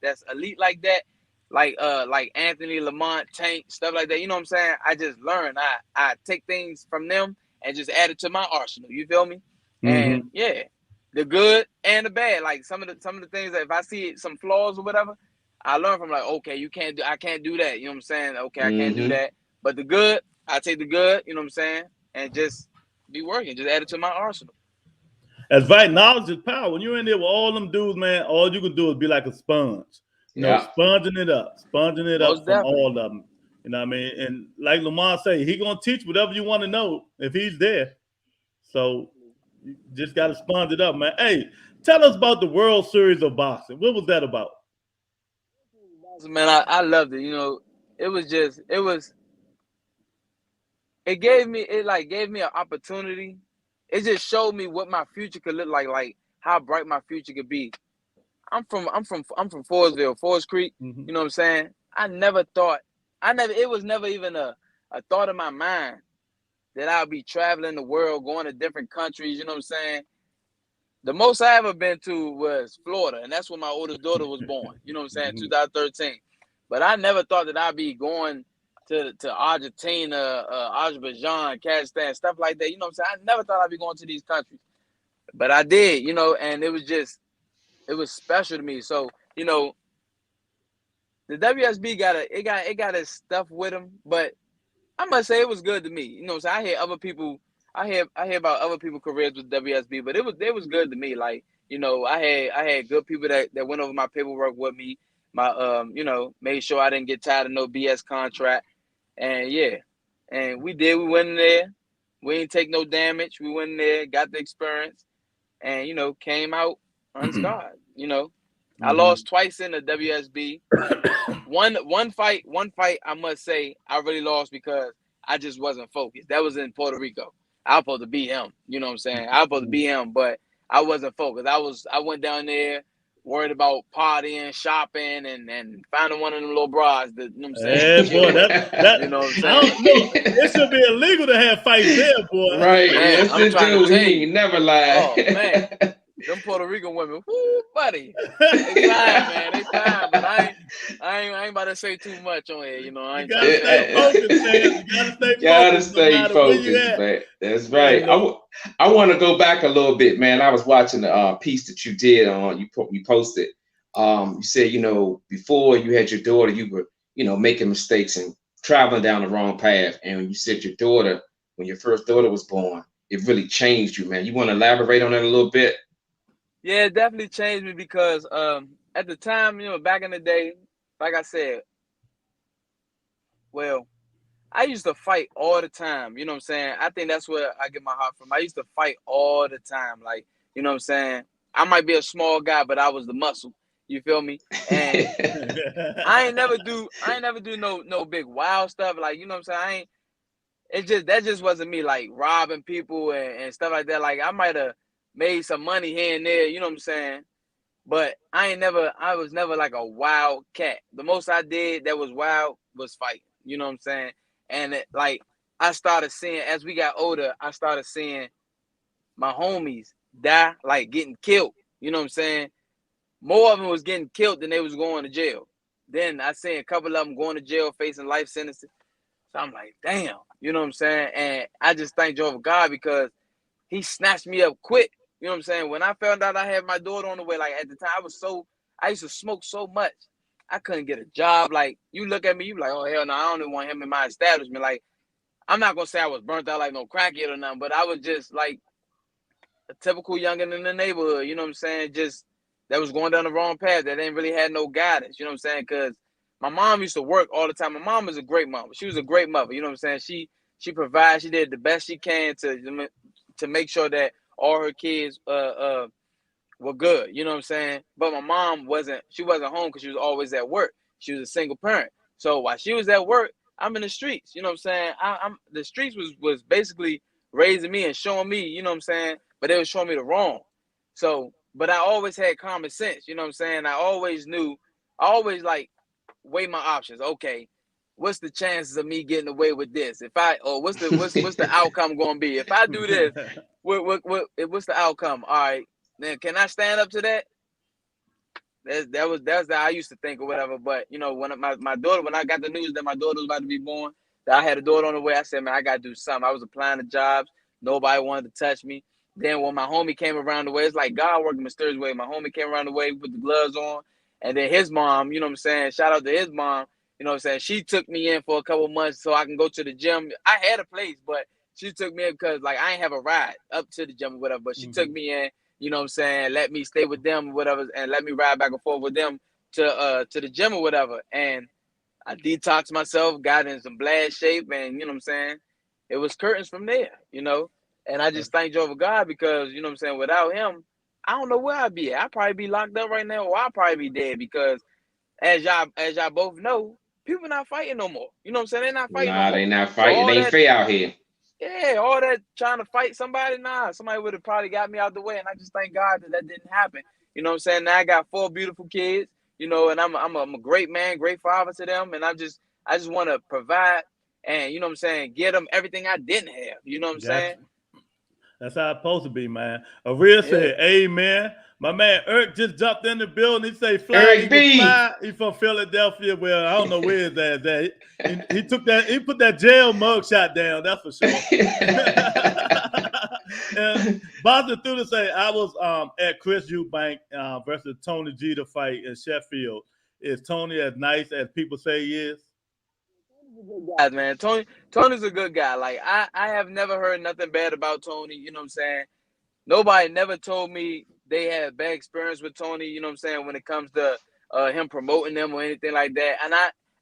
that's elite like that, like Anthony, Lamont, Tank, stuff like that, you know what I'm saying? I just learn. I take things from them and just add it to my arsenal. You feel me? And yeah, the good and the bad. Like some of the things that if I see some flaws or whatever, I learn from like, okay, I can't do that. You know what I'm saying? Okay, I can't do that. But the good, I take the good, you know what I'm saying? And just be working, just add it to my arsenal. That's right. Knowledge is power. When you're in there with all them dudes, man, all you can do is be like a sponge. You know, sponging it up from all of them. You know what I mean? And like Lamar say, he gonna teach whatever you want to know if he's there. So you just got to sponge it up, man. Hey, tell us about the World Series of Boxing. What was that about? Man, I loved it. You know, it gave me an opportunity. It just showed me what my future could look like how bright my future could be. I'm from Forestville, Forest Creek. You know what I'm saying? It was never even a thought in my mind that I'll be traveling the world, going to different countries, you know what I'm saying? The most I ever been to was Florida, and that's when my oldest daughter was born, you know what I'm saying, 2013. But I never thought that I'd be going to Argentina, Azerbaijan, Kazakhstan, stuff like that, you know what I'm saying? I never thought I'd be going to these countries. But I did, you know, and it was special to me. So, you know, the WSB got its stuff with them, but I must say it was good to me. You know, so I hear about other people's careers with WSB, but it was good to me. Like, you know, I had good people that went over my paperwork with me. My you know, made sure I didn't get tired of no BS contract. And yeah. And we went in there. We didn't take no damage. We went in there, got the experience, and you know, came out unscarred. You know. I lost twice in the WSB. One fight, I must say, I really lost because I just wasn't focused. That was in Puerto Rico. I was supposed to beat him. You know what I'm saying? I was supposed to beat him, but I wasn't focused. I went down there worried about partying, shopping, and finding one of them little bras that, you know what I'm Hey, saying? boy, You know what I'm I saying? don't know. It should be illegal to have fights there, boy. Right, Man, yes, I'm it trying to do. tell He you. ain't never lied. Oh man, them Puerto Rican women, whoo, buddy, they fine, man, they fine. But I ain't about to say too much on here. You know, I You ain't trying gotta to say stay no names. focused, man. You gotta stay Gotta focused no stay matter where you focused, at. man. That's Yeah, right. I want to go back a little bit, man. I was watching the piece that you did on you posted. You said, before you had your daughter, you were, making mistakes and traveling down the wrong path. And you said your daughter, when your first daughter was born, it really changed you, man. You want to elaborate on that a little bit? Yeah, it definitely changed me because at the time, back in the day, like I said, well, I used to fight all the time. You know what I'm saying? I think that's where I get my heart from. I used to fight all the time. Like, you know what I'm saying? I might be a small guy, but I was the muscle. You feel me? And I ain't never do no big wild stuff. Like, you know what I'm saying? That just wasn't me, like robbing people and stuff like that. Like, I might have made some money here and there, you know what I'm saying? But I was never like a wild cat. The most I did that was wild was fight. You know what I'm saying? And like I started seeing as we got older, I started seeing my homies die, like getting killed. You know what I'm saying? More of them was getting killed than they was going to jail. Then I seen a couple of them going to jail facing life sentences. So I'm like, damn, you know what I'm saying? And I just thank Jehovah God because he snatched me up quick. You know what I'm saying? When I found out I had my daughter on the way, like at the time, I used to smoke so much. I couldn't get a job. Like, you look at me, you like, oh, hell no, I don't even want him in my establishment. Like, I'm not going to say I was burnt out like no crackhead or nothing, but I was just like a typical youngin' in the neighborhood, you know what I'm saying? Just that was going down the wrong path, that ain't really had no guidance, you know what I'm saying? Because my mom used to work all the time. My mom was a great mom. She was a great mother, you know what I'm saying? She provides, she did the best she can to make sure that all her kids were good, you know what I'm saying? But my mom wasn't home because she was always at work. She was a single parent. So while she was at work, I'm in the streets, you know what I'm saying? I'm the streets was basically raising me and showing me, you know what I'm saying? But it was showing me the wrong. So, but I always had common sense, you know what I'm saying? I always like weigh my options. Okay, what's the chances of me getting away with this? What's the outcome going to be? If I do this, what's the outcome? All right, then can I stand up to that? That's how I used to think or whatever. But when my daughter, when I got the news that my daughter was about to be born, that I had a daughter on the way, I said, man, I gotta do something. I was applying to jobs, nobody wanted to touch me. Then when my homie came around the way, it's like God working mysterious way. My homie came around the way, put the gloves on, and then his mom, you know what I'm saying? Shout out to his mom, you know what I'm saying? She took me in for a couple months so I can go to the gym. I had a place, but she took me in because like I ain't have a ride up to the gym or whatever. But she took me in, you know what I'm saying, let me stay with them or whatever, and let me ride back and forth with them to the gym or whatever. And I detoxed myself, got in some blast shape, and you know what I'm saying? It was curtains from there, And I just thank Jehovah God because, you know what I'm saying, without him, I don't know where I'd be at. I'd probably be locked up right now, or I'd probably be dead because as y'all both know, people not fighting no more. You know what I'm saying? They're not fighting no Nah, they more. not So fighting. It all ain't that, fair out here. yeah, all that trying to fight somebody, somebody would have probably got me out the way. And I just thank God that didn't happen. You know what I'm saying? Now I got 4 beautiful kids, and I'm a great man, great father to them. And I just want to provide and, you know what I'm saying, get them everything I didn't have. You know what I'm saying? Gotcha. That's how it's supposed to be, man. A real Yeah. said, amen. My man Irk just jumped in the building. He say, fly, Eric Eagle, B. fly. He from Philadelphia. Well, I don't know where his ass at. He put that jail mug shot down, that's for sure. And Boston Thunder say, I was at Chris Eubank versus Tony Jeter fight in Sheffield. Is Tony as nice as people say he is? Guys, man, Tony's a good guy. Like I have never heard nothing bad about Tony. You know what I'm saying? Nobody never told me they had bad experience with Tony, you know what I'm saying, when it comes to him promoting them or anything like that. And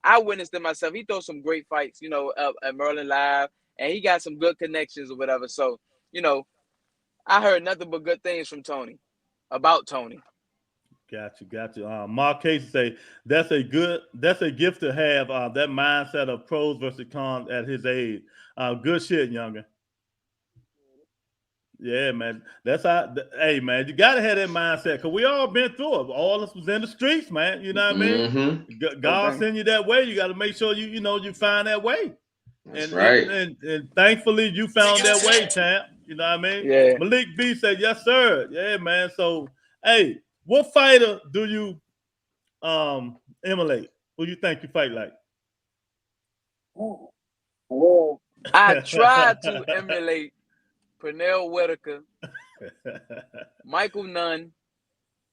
I witnessed it myself. He throws some great fights, up at Merlin Live, and he got some good connections or whatever. So, I heard nothing but good things from Tony, about Tony. Got you. Mark Casey say that's a gift to have. That mindset of pros versus cons at his age. Good shit, younger. Yeah, man. That's how. Hey, man, you gotta have that mindset because we all been through it. All of us was in the streets, man. You know what I mean? God Okay. send you that way. You got to make sure you find that way. That's And, right. and thankfully you found that way, champ. You know what I mean? Yeah. Malik B said, "Yes, sir." Yeah, man. So, hey, what fighter do you emulate? Who you think you fight like? Well, I tried to emulate Pernell Whitaker, Michael Nunn,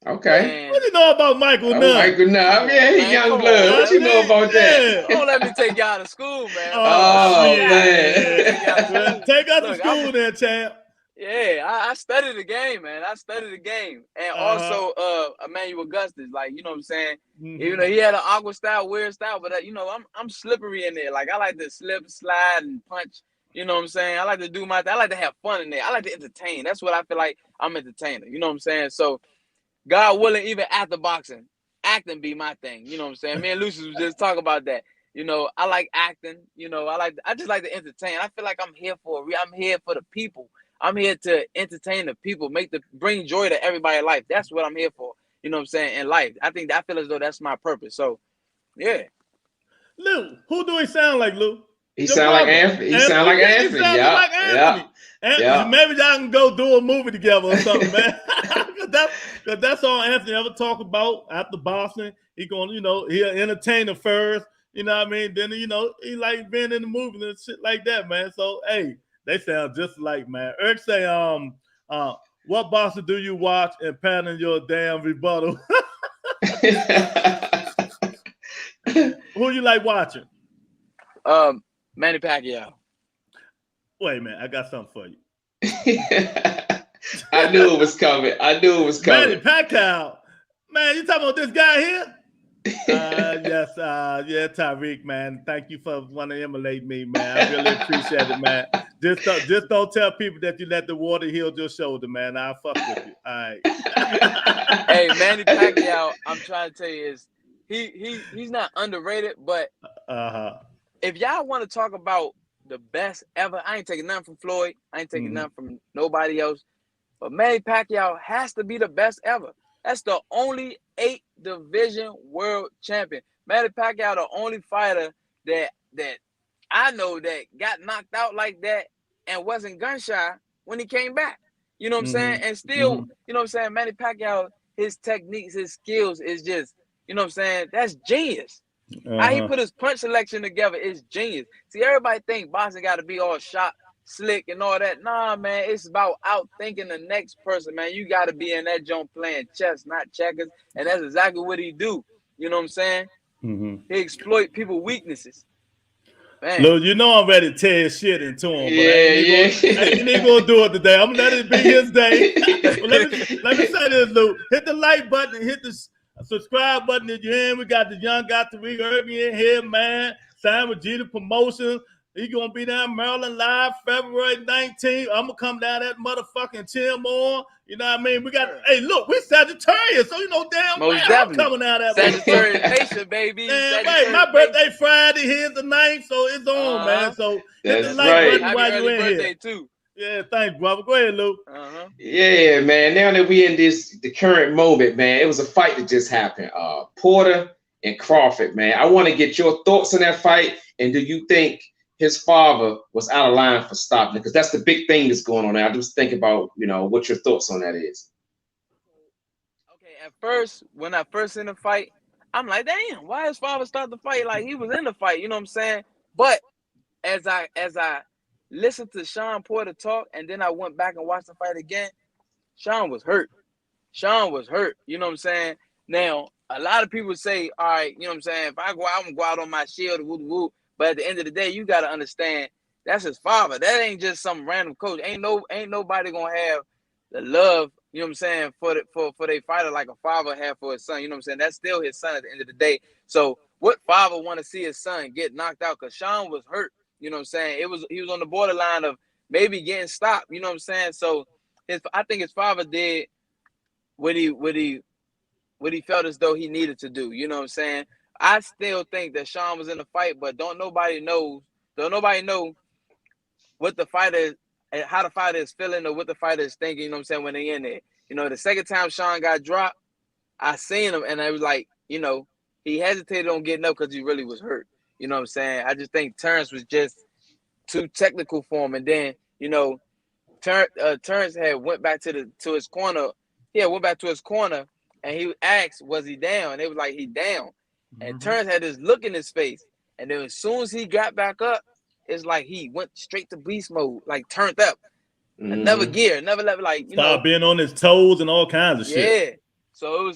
Okay. and What do you know about Michael Oh, Nunn? Michael, nah, yeah, he man, young come blood. on, What you man. know about that? Don't let me take y'all to school, man. Oh, Oh, shit. Well, man. take us to Look, school then, champ. Yeah, I studied the game, man. I studied the game. And also Emmanuel Augustus, like, you know what I'm saying? Even though he had an awkward style, weird style, but you know, I'm slippery in there. Like I like to slip, slide, and punch. You know what I'm saying? I like to do my thing. I like to have fun in there. I like to entertain. That's what I feel like. I'm an entertainer. You know what I'm saying? So God willing, even after boxing, acting be my thing. You know what I'm saying? Me and Lucius was just talking about that. You know, I like acting. You know, I just like to entertain. I feel like I'm here I'm here for the people. I'm here to entertain the people, bring joy to everybody's life. That's what I'm here for. You know what I'm saying? In life, I feel as though that's my purpose. So, yeah. Lou, who do he sound like, Lou? He Your sound like brother. Anthony. He sound like He Anthony. sound Yeah, like Anthony. yeah. Maybe y'all can go do a movie together or something, man. Cause that's all Anthony ever talk about after Boston. He gonna, he'll entertain the first. You know what I mean? Then he like being in the movies and shit like that, man. So hey, they sound just like, man. Eric say, what Boston do you watch and pattern your damn rebuttal? Who you like watching? Manny Pacquiao. Wait a minute, I got something for you. I knew it was coming. Manny Pacquiao. Man, you talking about this guy here? Yes, yeah, Tyrek, man. Thank you for wanting to emulate me, man. I really appreciate it, man. Just don't tell people that you let the water heal your shoulder, man. I'll fuck with you. All right. Hey, Manny Pacquiao, I'm trying to tell you is he's not underrated, but if y'all want to talk about the best ever, I ain't taking nothing from Floyd. I ain't taking nothing from nobody else. But Manny Pacquiao has to be the best ever. That's the only 8-division world champion. Manny Pacquiao, the only fighter that I know that got knocked out like that and wasn't gun shy when he came back. You know what I'm saying? And still, you know what I'm saying? Manny Pacquiao, his techniques, his skills is just, you know what I'm saying? That's genius. How he put his punch selection together is genius. See, everybody think boxing got to be all shot, slick, and all that. Nah, man, it's about outthinking the next person, man. You got to be in that joint playing chess, not checkers, and that's exactly what he do. You know what I'm saying? He exploit people's weaknesses. Man. Look, I'm ready to tear his shit into him, but Yeah, ain't gonna do it today. I'm gonna let it be his day. let me say this, Lou. Hit the like button, hit the subscribe button if you're in. We got the young guy Tyrek Irby in here, man. Signed with Jeter Promotions. He gonna be down Maryland live February 19th. I'm gonna come down that motherfucking Chillmore. You know what I mean? We got, hey, look, we're Sagittarius, so damn Most well definitely. I'm coming out that Sagittarius Nation, baby. Man, right, my birthday Friday, here's the 9th, so it's on, man. So hit the like button while you're in here. Too. Yeah, thanks, brother. Go ahead, Luke. Yeah, man. Now that we in the current moment, man, it was a fight that just happened. Porter and Crawford, man. I want to get your thoughts on that fight, and do you think his father was out of line for stopping it? Because that's the big thing that's going on there. I just think about, what your thoughts on that is. Okay, at first, when I first in the fight, I'm like, damn, why his father start the fight? Like he was in the fight, you know what I'm saying? But as I listened to Sean Porter talk, and then I went back and watched the fight again, Sean was hurt. You know what I'm saying? Now, a lot of people say, all right, you know what I'm saying? If I go out, I'm gonna go out on my shield, woo woo. But at the end of the day, you gotta understand that's his father. That ain't just some random coach. Ain't nobody gonna have the love, you know what I'm saying, for their fighter like a father have for his son. You know what I'm saying? That's still his son at the end of the day. So what father want to see his son get knocked out? Because Sean was hurt. You know what I'm saying? He was on the borderline of maybe getting stopped. You know what I'm saying? So I think his father did what he felt as though he needed to do. You know what I'm saying? I still think that Sean was in the fight, but don't nobody know what the fighter how the fighter is feeling or what the fighter is thinking, you know what I'm saying, when they in there. You know, the second time Sean got dropped, I seen him and I was like, you know, he hesitated on getting up because he really was hurt. You know what I'm saying? I just think Terrence was just too technical for him. And then, you know, Terrence had went back to his corner. Yeah, went back to his corner and he asked, was he down? And it was like, he down. And Terrence had this look in his face. And then as soon as he got back up, it's like he went straight to beast mode, like turned up. Never gear, never let, like, you know, being on his toes and all kinds of shit. Yeah. So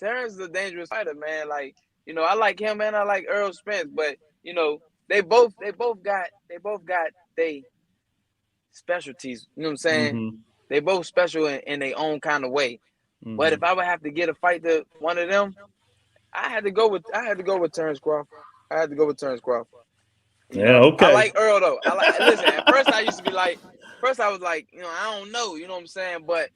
Terrence is a dangerous fighter, man. Like, you know, I like him, man. I like Earl Spence, but you know, they both got they specialties. You know what I'm saying? They both special in their own kind of way. But if I would have to get a fight to one of them, I had to go with Terrence Crawford. I had to go with Terrence Crawford. Yeah, okay. I like Earl though. Listen, at first I used to be like, I was like, you know, I don't know, you know what I'm saying? But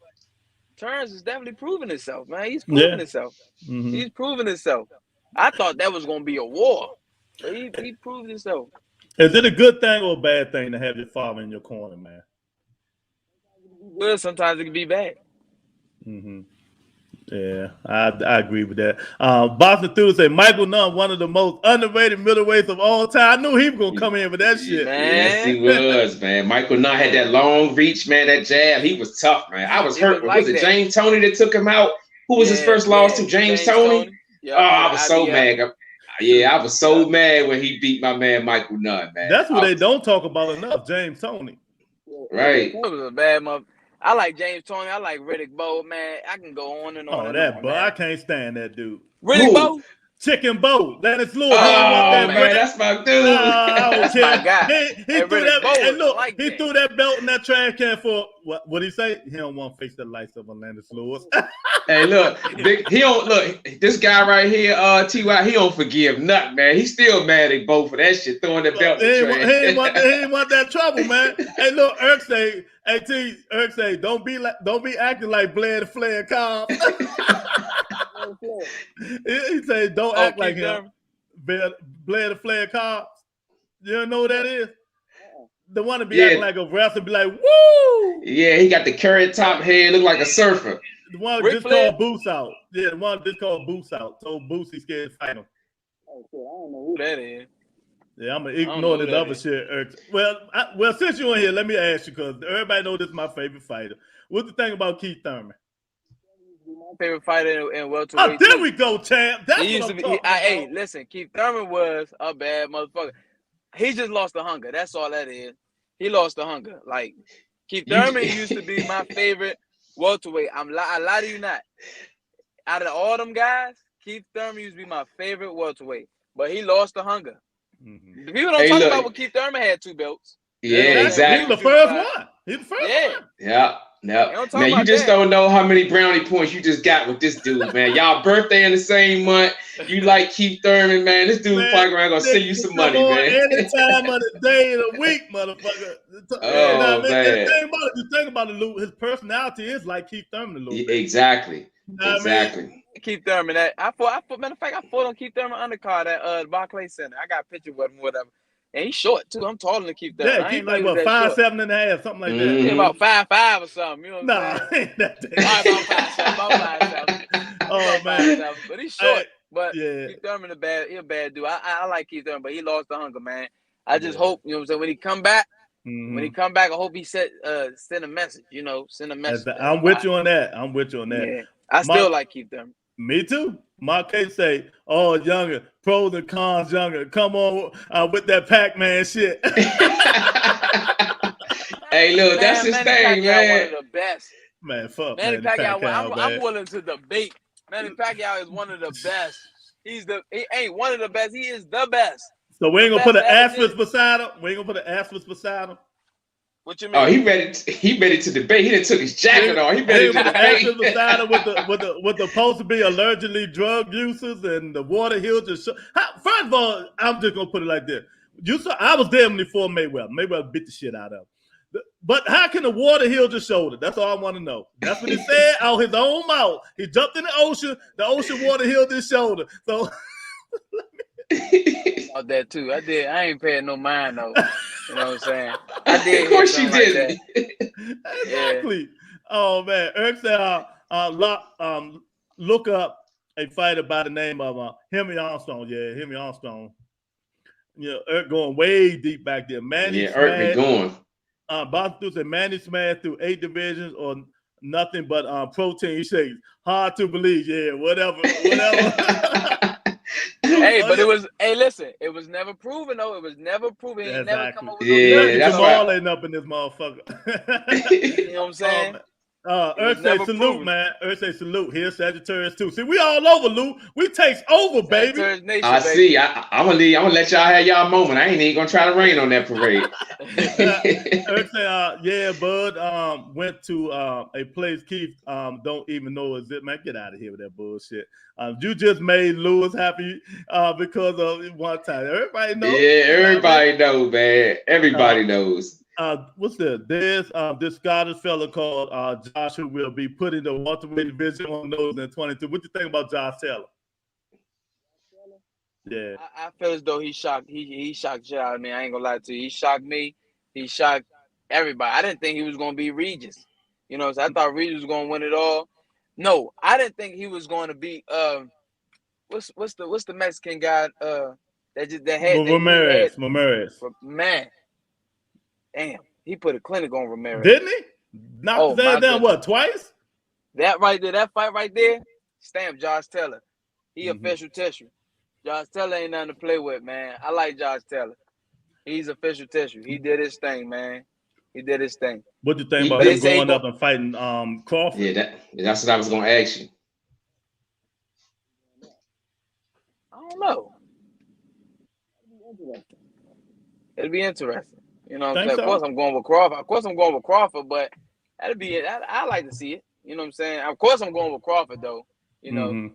Terrence is definitely proving himself, man. He's proving himself. He's proving himself. I thought that was gonna be a war, but he proved himself. Is it a good thing or a bad thing to have your father in your corner, man? Well, sometimes it can be bad. Yeah, I agree with that. Boston Through say Michael Nunn, one of the most underrated middleweights of all time. I knew he was gonna come in with that shit. Man. Yes, he was, man. Michael Nunn had that long reach, man. That jab, he was tough, man. I was hurt. Was it James Toney that took him out? Who was his first loss to? James Toney? Yep, I was so mad. I was so mad when he beat my man Michael Nunn, man. That's what they don't talk about enough, James Toney. Right. That was a bad mother. I like James Toney. I like Riddick Bowe, man. I can go on and on. Oh, that Bowe. I can't stand that dude. Riddick Bowe? Chicken Bowe. Lennox Lewis. Oh, man, that's my dude. That's my guy. He threw that, and look, he threw that belt in that trash can for, what he say? He don't want to face the lights of Lennox Lewis. Hey, look, he don't look. This guy right here, Ty, he don't forgive nothing, man. He's still mad at both for that shit, throwing the belt in the trash. He ain't want that trouble, man. Hey, look, Irk say, don't be acting like Blair the Flair Cobb. He say, don't act like him. Blair the Flair Cobb. You don't know who that is? The one to be acting like a wrestler, be like, woo! Yeah, he got the carrot top head, look like a surfer. The one just called Boots out. Yeah, the one just called Boots out. Told Boots he's scared to fight him. Oh, shit, I don't know who that is. Yeah, I'm gonna ignore the other shit. Well, since you're in here, let me ask you, because everybody knows this is my favorite fighter. What's the thing about Keith Thurman? My favorite fighter in welterweight. Oh, there we go, champ. That's what I'm talking about. Hey, listen, Keith Thurman was a bad motherfucker. He just lost the hunger. That's all that is. He lost the hunger. Like, Keith Thurman used to be my favorite welterweight. I lie to you not. Out of all them guys, Keith Thurman used to be my favorite welterweight. But he lost the hunger. People don't talk about what Keith Thurman had 2 belts. Yeah, exactly. He's the first one. He's the first one. Yeah. Man, you just don't know how many brownie points you just got with this dude, man. Y'all birthday in the same month. You like Keith Thurman, man. This dude probably gonna send you some money, man. Any time of the day of the week, motherfucker. Oh, man. The thing about it, Lou, his personality is like Keith Thurman a little bit. Exactly. Exactly. Keith Thurman. Matter of fact, I fought on Keith Thurman undercard at Barclays Center. I got a picture with him, whatever. And he's short too. I'm taller than Keith Thurman. Yeah, Keith like what, 5'7.5", something like that. Yeah, about 5'5" or something. You know what I'm saying? Ain't that about 5'7". Oh man, but he's short. But Keith Thurman he a bad dude. I like Keith Thurman, but he lost the hunger, man. I just hope, you know what I'm saying, when he come back, I hope he send a message. You know, send a message. I'm with you on that. Yeah. I still like Keith Thurman. Me too. My case say, oh, younger, pros and cons younger. Come on with that Pac-Man shit. Hey, look, that's his thing, man. One of the best. Man, fuck Manny Pacquiao. I'm willing to debate. Manny Pacquiao is one of the best. He ain't one of the best. He is the best. So we ain't gonna put an asterisk beside him. What you mean? Oh, he ready to debate. He done took his jacket off. He ready to debate. with the supposed to be allegedly drug users and the water hill just first of all, I'm just gonna put it like this. I was there before Mayweather. Mayweather beat the shit out of him. But how can the water heal the shoulder? That's all I want to know. That's what he said out his own mouth. He jumped in the ocean water healed his shoulder. So about that too. I ain't paying no mind though. You know what I'm saying? I did. Of course you hear something didn't. Like Exactly. Yeah. Oh man, Eric said, look up a fighter by the name of Henry Armstrong. Yeah, Henry Armstrong. You know, Eric going way deep back there. Manny Yeah, Irby smashed. going. Boston said Manny smashed through 8 divisions or nothing but protein shakes. Hard to believe. Yeah, whatever. Hey, but it was. Hey, listen, it was never proven though. It was never proven. He ain't never come up with no Yeah, numbers. that's Jamal right. ain't up in this motherfucker. You know what I'm saying? Earth say never salute, proven. man. Earth say salute. Here's Sagittarius too. See, we all over, Lou. We takes over, baby. Sagittarius Nation, I baby. see. I'm gonna leave. I'm gonna let y'all have y'all moment. I ain't even gonna try to rain on that parade. Earth say, yeah, bud. Went to a place Keith don't even know is it, man. Get out of here with that bullshit. You just made Lewis happy because of one time. Everybody knows. Yeah, everybody knows, man. Everybody knows. What's that? There's this Scottish fella called Josh who will be putting the welterweight division on those in 22. What do you think about Josh Taylor? Yeah, I feel as though he shocked. He shocked shit out of me. I ain't gonna lie to you. He shocked me. He shocked everybody. I didn't think he was gonna be Regis. You know, so I thought Regis was gonna win it all. No, I didn't think he was gonna be what's the Mexican guy that had Ramirez. Man, damn, he put a clinic on Ramirez. Didn't he? Knocked his ass down what, twice? That right there, that fight right there, stamp Josh Taylor. He official tissue. Josh Taylor ain't nothing to play with, man. I like Josh Taylor. He's official tissue. He did his thing, man. He did his thing. What do you think about him going up and fighting Crawford? Yeah, that's what I was gonna ask you. I don't know. It'll be interesting. You know what I'm saying? Of course I'm going with Crawford. But that'll be it. I like to see it. You know what I'm saying? Of course I'm going with Crawford though. You know.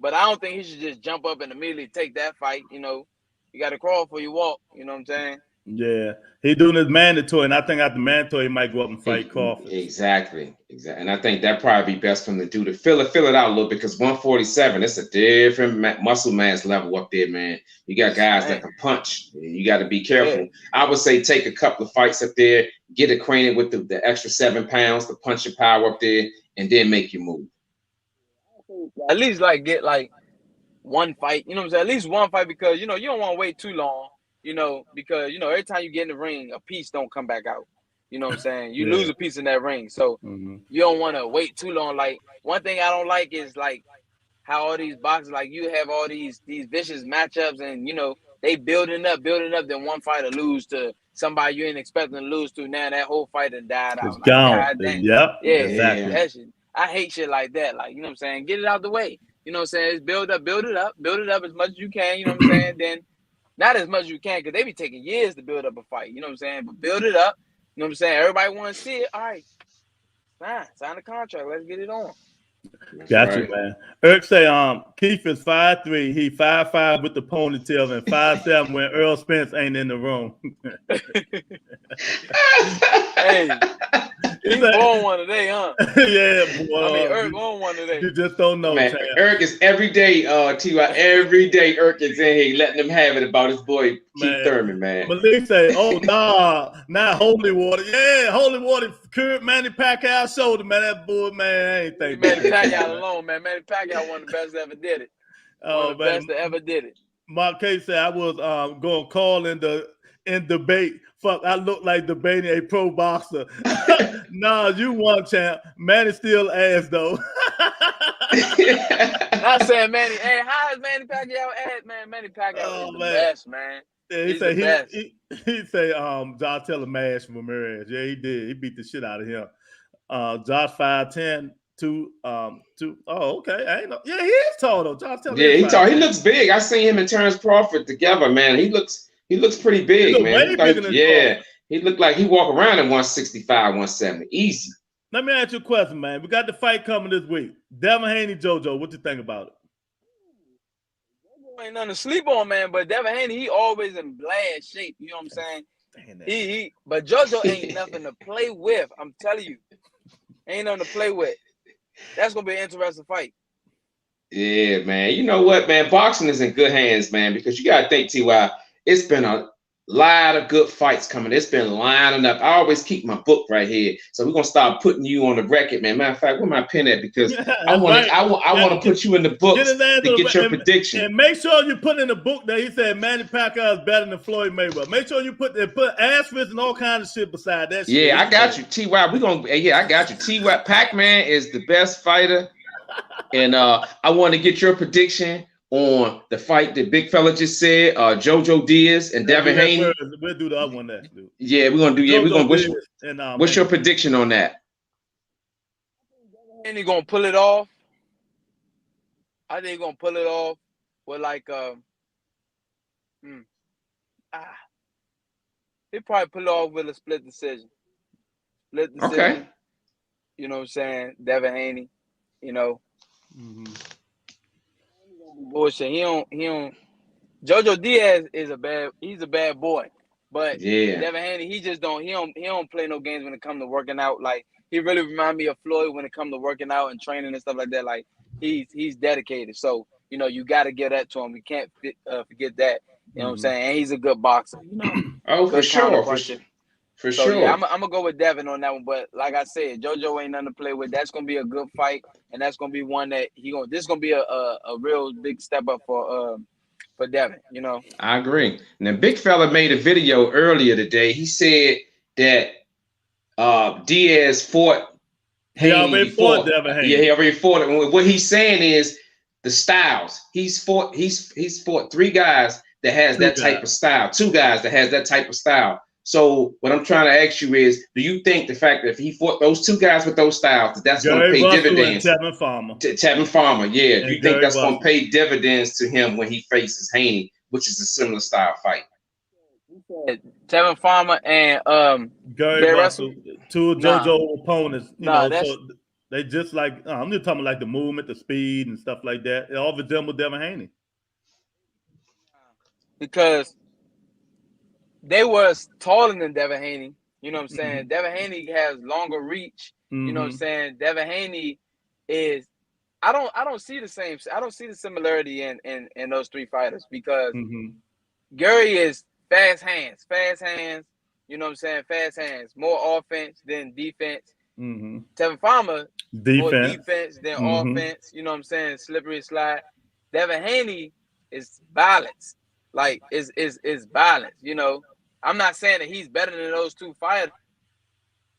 But I don't think he should just jump up and immediately take that fight. You know, you got to crawl before you walk. You know what I'm saying? Yeah, he's doing his mandatory, and I think after mandatory, he might go up and fight Crawford. Exactly. And I think that probably be best for him to do to fill it out a little bit because 147, it's a different muscle mass level up there, man. You got guys that can punch. You got to be careful. Yeah. I would say take a couple of fights up there, get acquainted with the extra 7 pounds, the punching power up there, and then make your move. At least get one fight, you know what I'm saying? At least one fight because, you know, you don't want to wait too long, you know, because, you know, every time you get in the ring, a piece don't come back out. You know what I'm saying? You lose a piece in that ring. So you don't want to wait too long. Like, one thing I don't like is, how all these boxers, you have all these vicious matchups and, you know, they building up, then one fighter lose to somebody you ain't expecting to lose to. Now that whole fight done died out. It's gone. Yep. Yeah, exactly. That shit. I hate shit like that. You know what I'm saying? Get it out the way. You know what I'm saying? It's build it up as much as you can. You know what I'm saying? Then not as much as you can because they be taking years to build up a fight. You know what I'm saying? But build it up. You know what I'm saying? Everybody want to see it. All right, sign the contract. Let's get it on. Got you, man. Eric say, Keith is 5'3". He 5'5" with the ponytail and 5'7" when Earl Spence ain't in the room. Hey, he's on one today, huh? Yeah, boy. I mean, Eric on one today. You just don't know, man. Tam. Eric is every day, T.Y. Every day, Eric is in here letting them have it about his boy Keith Thurman, man. Malik say, "Oh nah, holy water, yeah, holy water, cured Manny Pacquiao's shoulder, man. That boy, man, I ain't think Manny Pacquiao alone, man. Manny Pacquiao one of the best that ever did it. One of the best that ever did it. Mark K said I was going to call in debate. Fuck, I look like debating a pro boxer. Nah, you won, champ. Manny still ass though. Not saying Manny. Hey, how is Manny Pacquiao ass, man? Manny Pacquiao is the best, man. Yeah, he said he say Josh Taylor mashed Ramirez. Yeah, he did. He beat the shit out of him. Josh 5'10", 2. Oh, okay. I ain't know. Yeah, he is tall though. Josh Taylor. Yeah, he's tall. He looks big. I seen him and Terrence Crawford together, man. He looks pretty big, man. He looked like he walk around at 165, 170. Easy. Let me ask you a question, man. We got the fight coming this week. Devin Haney, JoJo. What you think about it? Ain't nothing to sleep on, man. But Devin Haney, he always in bad shape. You know what I'm saying? But JoJo ain't nothing to play with. I'm telling you, ain't nothing to play with. That's gonna be an interesting fight. Yeah, man. You know what, man? Boxing is in good hands, man. Because you gotta think, T.Y. It's been a lot of good fights coming. It's been lining up. I always keep my book right here, so we're gonna start putting you on the record, man. Matter of fact, where my pen at? Because I want to put you in the books to get your prediction. And make sure you put in the book that he said Manny Pacquiao is better than Floyd Mayweather. Make sure you put asterisks and all kinds of shit beside that. Yeah, I got you, Ty. I got you. Ty Pac-Man is the best fighter, and I want to get your prediction on the fight that big fella just said, JoJo Diaz and Devin Haney. We'll do the other one next, dude. Yeah, we're gonna do. Yeah, we're gonna. What's your prediction on that? And he gonna pull it off. I think he's gonna pull it off with like he probably pull it off with a split decision. Okay. You know what I'm saying? Devin Haney. You know. Bullshit. He don't. JoJo Diaz is he's a bad boy, but Devin Haney, he don't play no games when it comes to working out. Like, he really remind me of Floyd when it comes to working out and training and stuff like that. Like, he's dedicated. So, you know, you got to give that to him. We can't forget that. You know what I'm saying? And he's a good boxer. You know. Oh, for sure. For sure. Yeah, I'm gonna go with Devin on that one. But like I said, JoJo ain't nothing to play with. That's gonna be a good fight, and that's gonna be one that this is gonna be a real big step up for Devin. You know. I agree. And the big fella made a video earlier today. He said that Diaz fought Haney. He already fought Devin Haney. Yeah, he already fought it. What he's saying is the styles. He's fought 3 guys that has that type of style. 2 guys that has that type of style. So what I'm trying to ask you is, do you think the fact that if he fought those 2 guys with those styles, that's going to pay dividends? Tevin Farmer. Tevin Farmer, yeah. Do you think that's going to pay dividends to him when he faces Haney, which is a similar style fight? Tevin Farmer and Gary Russell, 2 JoJo opponents. You know, so they just like I'm just talking like the movement, the speed, and stuff like that. It all resemble Devin Haney. Because they was taller than Devin Haney. You know what I'm saying? Devin Haney has longer reach. You know what I'm saying? Devin Haney is I don't see the same. I don't see the similarity in those 3 fighters because Gary is fast hands. You know what I'm saying? Fast hands. More offense than defense. Tevin Farmer, more defense than offense. You know what I'm saying? Slippery slide. Devin Haney is balance. Like, is balance. You know, I'm not saying that he's better than those 2 fighters.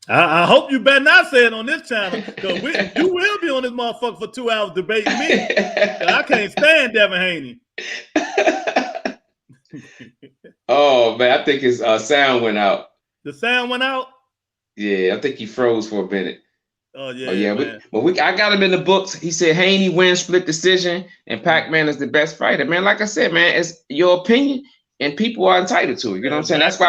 I hope you better not say it on this channel, because you will be on this motherfucker for 2 hours debating me. I can't stand Devin Haney. Oh man, I think his sound went out. The sound went out? Yeah, I think he froze for a minute. Oh yeah. I got him in the books. He said Haney wins split decision, and Pac-Man is the best fighter. Man, like I said, man, it's your opinion, and people are entitled to it. You know what I'm saying? That's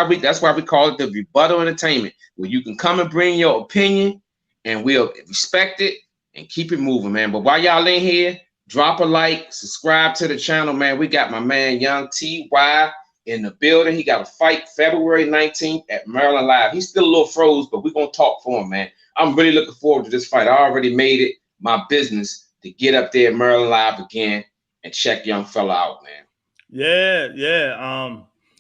why we call it the rebuttal entertainment, where you can come and bring your opinion, and we'll respect it and keep it moving, man. But while y'all in here, drop a like, subscribe to the channel, man. We got my man Young Ty in the building. He got a fight February 19th at Maryland Live. He's still a little froze, but we're gonna talk for him, man. I'm really looking forward to this fight. I already made it my business to get up there at Maryland Live again and check young fella out, man. Yeah.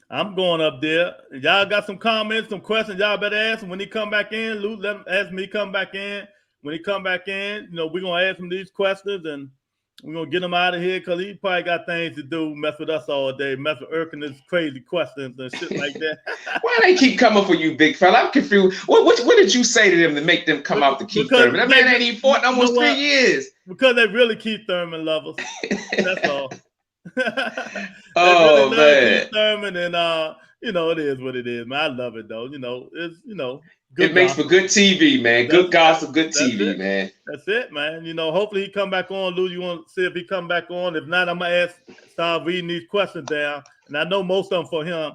I'm going up there. Y'all got some comments, some questions y'all better ask him when he come back in. Luke, let him ask me come back in. When he come back in, you know, we're gonna ask him these questions and we're gonna get him out of here because he probably got things to do, mess with us all day, mess with Irk and his crazy questions and shit like that. Why they keep coming for you, big fella? I'm confused. What did you say to them to make them come out to Keith Thurman? That man ain't even fought in almost 3 years. Because they really Keith Thurman lovers. That's all. Oh really man, Keith Thurman, and you know, it is what it is, man. I love it though. You know, it's good. It makes for good TV, man. Good gossip, good TV, man. That's it, man. You know, hopefully he come back on. Lou, you want to see if he come back on? If not, I'm gonna start reading these questions down, and I know most of them for him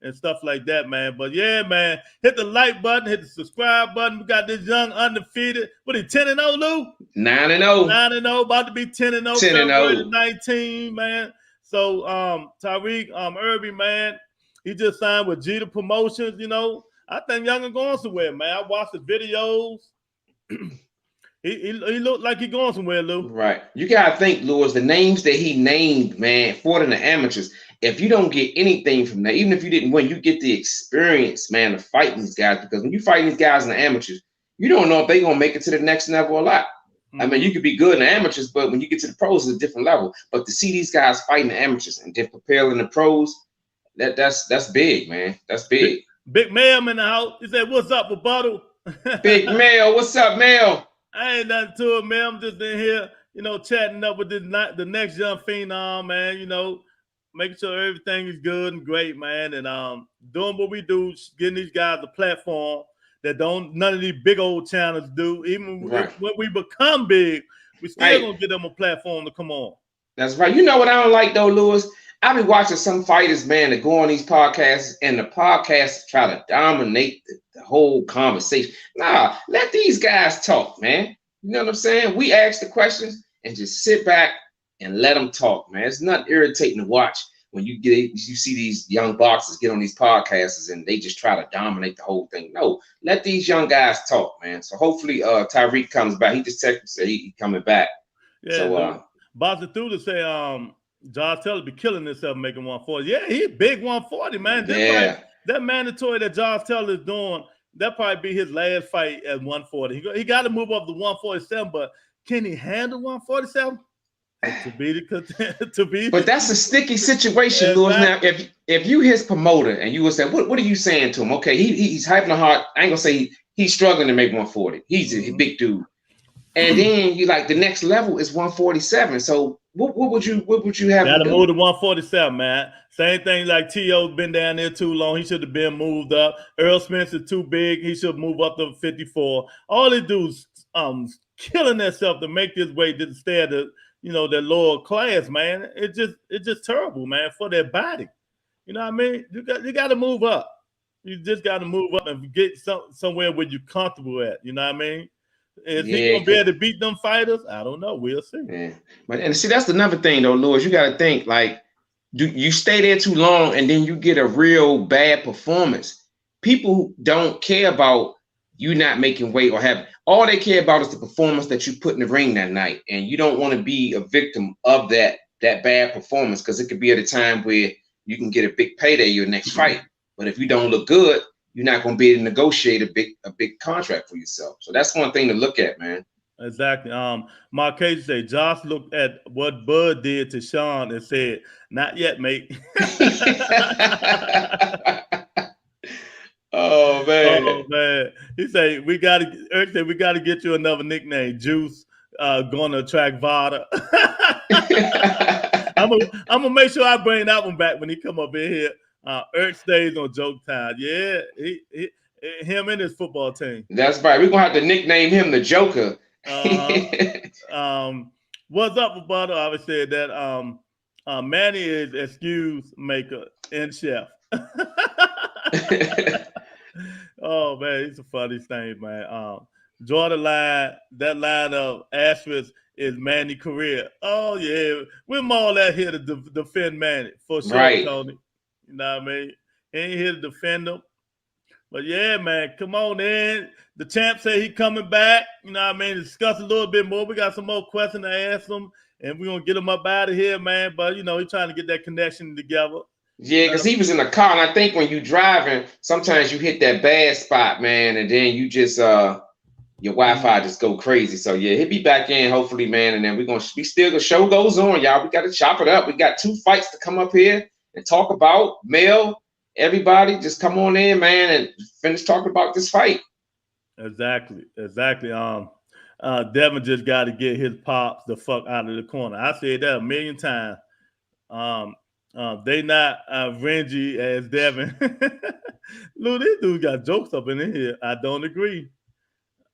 and stuff like that, man. But yeah, man, hit the like button, hit the subscribe button. We got this young undefeated. What is 10-0, Lou? 9-0. 9-0, about to be 10-0. 10-0. 19, man. So Tyrek, Irby, man, he just signed with Jeter Promotions. You know, I think young and going somewhere, man. I watched the videos. he looked like he going somewhere, Lou. Right. You gotta think, Lewis, the names that he named, man, fought in the amateurs. if you don't get anything from that, even if you didn't win, you get the experience, man, of fighting these guys. Because when you fight these guys in the amateurs, you don't know if they're gonna make it to the next level or not. I mean, you could be good in the amateurs, but when you get to the pros, it's a different level. But to see these guys fighting the amateurs and then preparing the pros, that's big, man. That's big. Big Mel in the house. He said, "What's up, Rebuttal?" Big Mel, what's up, Mel? I ain't nothing to it, man. I'm just in here, chatting up with the next young phenom, man. Making sure everything is good and great, man, and doing what we do, getting these guys a platform that none of these big old channels do. Even when we become big, we still gonna get them a platform to come on. That's right. You know what I don't like though, Lewis? I be watching some fighters, man, that go on these podcasts, and the podcasts try to dominate the whole conversation. Nah, let these guys talk, man. You know what I'm saying? We ask the questions and just sit back and let them talk, man. It's not irritating to watch when you see these young boxers get on these podcasts and they just try to dominate the whole thing. No, let these young guys talk, man. So hopefully Tyrek comes back. He just texted me, said he coming back. Yeah, so Boxer through to say Josh Taylor be killing himself making 140. Yeah, he big 140, man. That mandatory that Josh Taylor is doing, that probably be his last fight at 140. He got to move up to 147, but can he handle 147? To be. But that's a sticky situation, Lewis. Now, if you his promoter and you would say, what are you saying to him? Okay, he's hyping the heart. I ain't gonna say he's struggling to make 140. He's a big dude. And then you like the next level is 147. So what would you have? Gotta move to 147, man. Same thing like T.O. been down there too long. He should have been moved up. Earl Spence is too big. He should move up to 54. All they do is killing themselves to make this way to stay at the their lower class, man. It's just terrible, man, for their body. You know what I mean? You got to move up. You just got to move up and get somewhere where you're comfortable at. You know what I mean? Is he gonna be able to beat them fighters? I don't know. We'll see. Yeah. And see, that's another thing though, Lewis. You got to think like, do you stay there too long and then you get a real bad performance? People don't care about you not making weight or having. All they care about is the performance that you put in the ring that night, and you don't want to be a victim of that bad performance because it could be at a time where you can get a big payday your next fight. But if you don't look good, you're not going to be able to negotiate a big contract for yourself. So that's one thing to look at, man. Exactly. Marquez say Josh looked at what Bud did to Sean and said, "Not yet, mate." Oh man. Oh man. He said Eric said we gotta get you another nickname. Juice gonna attract Vada. I'm gonna make sure I bring that one back when he come up in here. Eric stays on Joke Time. Yeah, him and his football team. That's right. We're gonna have to nickname him the Joker. What's up, Rebuttal? I would say that Manny is excuse maker and chef. Oh man, it's the funniest thing, man. Draw the line. That line of asterisk is Manny career. Oh yeah, we're all out here to defend Manny for sure, right. Tony. You know what I mean? He ain't here to defend him. But yeah, man, come on in. The champ say he coming back. You know what I mean? Discuss a little bit more. We got some more questions to ask him, and we're gonna get him up out of here, man. But he's trying to get that connection together. Yeah, because he was in the car, and I think when you driving, sometimes you hit that bad spot, man, and then you just your Wi-Fi just go crazy. So yeah, he'll be back in hopefully, man, and then the show goes on, y'all. We got to chop it up. We got 2 fights to come up here and talk about. Mel, everybody, just come on in, man, and finish talking about this fight. Exactly. Devin just got to get his pops the fuck out of the corner. I said that a million times. They not Renji as Devin. Look, this dude got jokes up in here. I don't agree.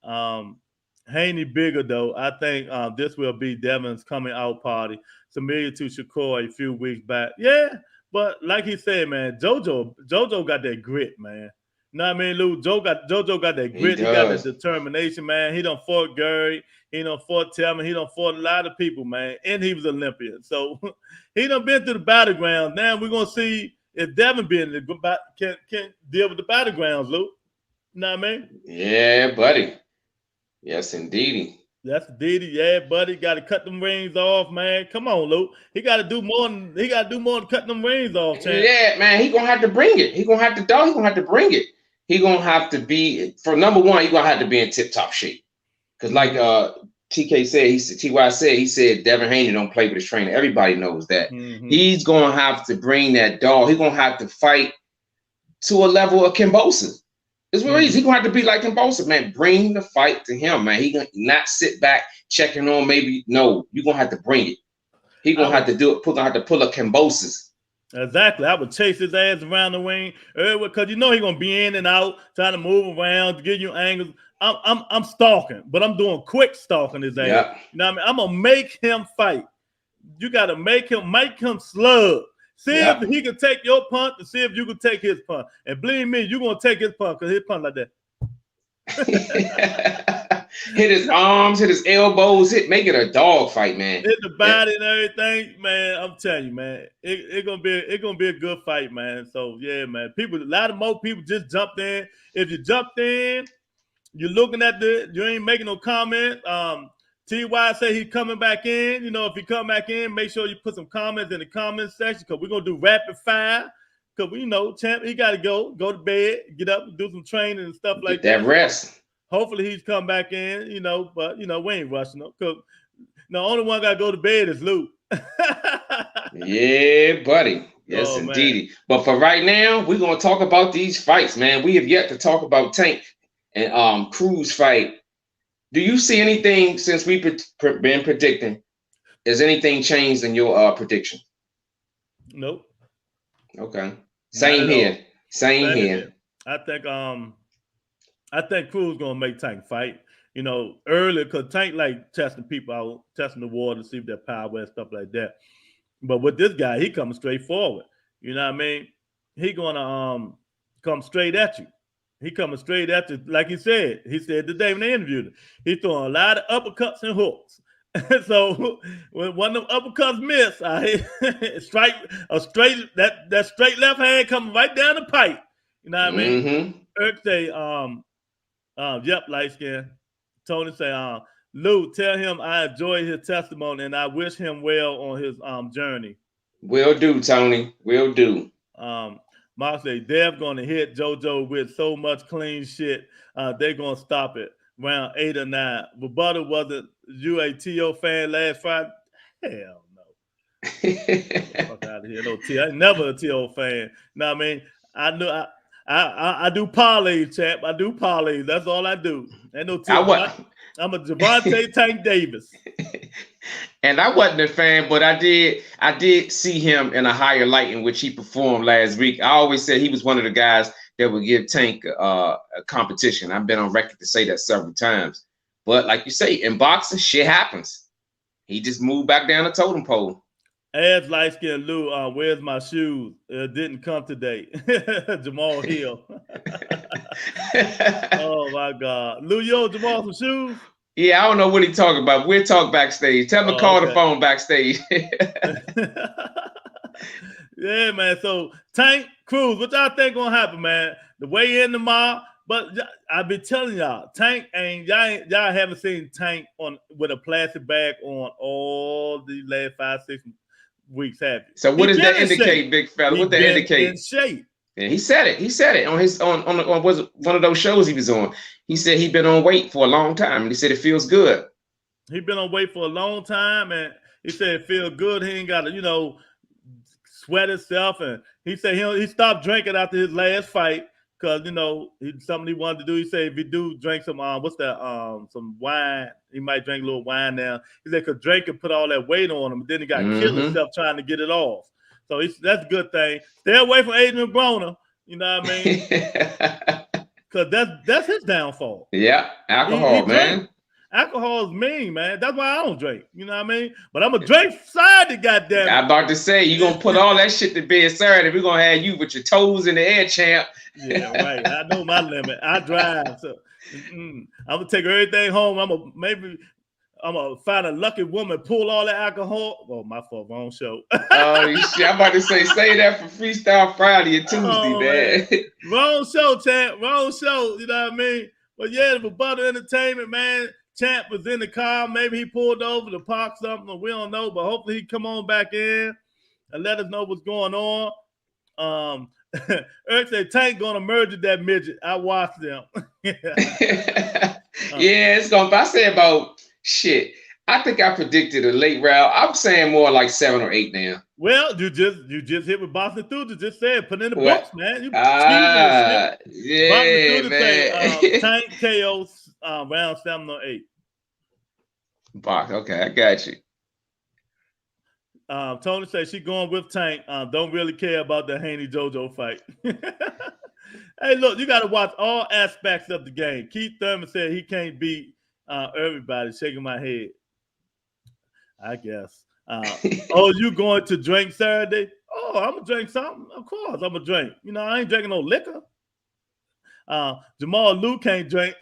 Haney bigger though. I think this will be Devin's coming out party. Similar to Shakur a few weeks back. Yeah, but like he said, man, JoJo got that grit, man. You know what I mean, Lou? JoJo got that grit. He got that determination, man. He done fought Gary. He done fought Tillman. He done fought a lot of people, man. And he was Olympian. So he done been to the battlegrounds. Now we're going to see if Devin can deal with the battlegrounds, Lou. You know what I mean? Yeah, buddy. Yes, indeed. That's Diddy, yeah, buddy. Got to cut them rings off, man. Come on, Luke. He got to do more than cut them rings off, champ. Yeah, man. He gonna have to bring it. He gonna have to bring it. He gonna have to be for number one. He gonna have to be in tip top shape. Cause like TK said, Ty said, he said Devin Haney don't play with his trainer. Everybody knows that. He's gonna have to bring that dog. He's gonna have to fight to a level of Kimbosa. It's what he's gonna have to be like Kimbosa, man. Bring the fight to him, man. He gonna not sit back checking on maybe. No, you're gonna have to bring it. He gonna have to do it. Gonna have to pull up Kimbosa's. Exactly. I would chase his ass around the ring because you know he's gonna be in and out, trying to move around to give you angles. I'm stalking, but I'm doing quick stalking his ass. Yep. You know what I mean? I'm gonna make him fight. You gotta make him slug. See if he can take your punt and see if you can take his punt. And believe me, you're gonna take his punt because his punt like that. Hit his arms, hit his elbows, make it a dog fight, man. Hit the body and everything, man. I'm telling you, man, it's gonna be a good fight, man. So yeah, man. A lot of more people just jumped in. If you jumped in, you're looking at you ain't making no comment. TY say he's coming back in. You know, if he come back in, make sure you put some comments in the comment section because we're gonna do rapid fire. Because we know champ, he gotta go to bed, get up and do some training and stuff like that. That rest. Hopefully he's come back in, you know, but you know, we ain't rushing him. Because the only one gotta go to bed is Luke. Yeah, buddy. Yes, indeed. But for right now, we're gonna talk about these fights, man. We have yet to talk about Tank and Cruz fight. Do you see anything since we've been predicting? Has anything changed in your prediction? Nope. Okay. Same here. Same here. I think Cruz gonna make Tank fight. You know, earlier because Tank like testing people out, testing the water to see if they're power and stuff like that. But with this guy, he coming straight forward. You know what I mean? He gonna come straight at you. He coming straight at you, like he said. He said today when they interviewed him, he throwing a lot of uppercuts and hooks. So when one of them uppercuts miss, that straight left hand coming right down the pipe. You know what I mean? Irk say, yep, light skin. Tony say, Lou, tell him I enjoy his testimony and I wish him well on his journey. Will do, Tony. Will do. Mark say Dev gonna hit JoJo with so much clean shit. They're gonna stop it round 8 or 9. Rebuttal wasn't you a TO fan last Friday? Hell no. Fuck out of here. No T. I ain't never a TO fan. Know what I mean? I do parlays, champ. I do parlays. That's all I do. Ain't no TO. I'm a Javante Tank Davis. And I wasn't a fan, but I did see him in a higher light in which he performed last week. I always said he was one of the guys that would give Tank a competition. I've been on record to say that several times. But like you say, in boxing, shit happens. He just moved back down the totem pole. As light skinned Lou, where's my shoes? Didn't come today. Jamal Hill. Oh my God. Lou, yo, Jamal some shoes? Yeah, I don't know what he talking about. We'll talk backstage. Tell him to call the phone backstage. Yeah, man. So Tank Cruz, what y'all think gonna happen, man? The way in tomorrow, but I've been telling y'all, Tank ain't y'all haven't seen Tank with a plastic bag on all the last 5-6 weeks, have you? So what does that indicate, big fella? What that indicate? In shape. Yeah, he said it. He said it on was one of those shows he was on. He said he'd been on weight for a long time, and he said it feels good. He's been on weight for a long time, and he said it feels good. He ain't got to, sweat himself, and he said he stopped drinking after his last fight because something he wanted to do. He said if he do drink some some wine, he might drink a little wine now. He said because drinking put all that weight on him, and then he got killed himself trying to get it off. So that's a good thing. Stay away from Adrian Broner. You know what I mean? Because that's his downfall. Yeah, alcohol, man. Alcohol is mean, man. That's why I don't drink. You know what I mean? But I'm a drink Saturday, goddamn it. I'm about to say, you're going to put all that shit to bed Saturday. We're going to have you with your toes in the air, champ. Yeah, right. I know my limit. I drive. So I'm going to take everything home. I'm going to find a lucky woman, pull all the alcohol. Oh, my fault. Wrong show. Oh, shit. I'm about to say that for Freestyle Friday and Tuesday, man. Wrong show, champ. Wrong show. You know what I mean? But yeah, the Rebuttal Entertainment, man. Champ was in the car. Maybe he pulled over to park something. We don't know, but hopefully he come on back in and let us know what's going on. Eric said Tank gonna murder that midget. I watched them. Yeah, it's gonna. I say about shit. I think I predicted a late round. I'm saying more like 7 or 8 now. Well, you just hit with Boston Thuta. Just said put in the What? books, man. You Yeah, Boston man. say Tank KO round 7 or 8. Box. Okay, I got you. Tony says she going with Tank. Don't really care about the Haney JoJo fight. Hey, look, you got to watch all aspects of the game. Keith Thurman said he can't beat everybody. Shaking my head. I guess. Oh, you going to drink Saturday? Oh, I'm gonna drink something. Of course, I'm gonna drink. You know, I ain't drinking no liquor. Jamal Lou can't drink.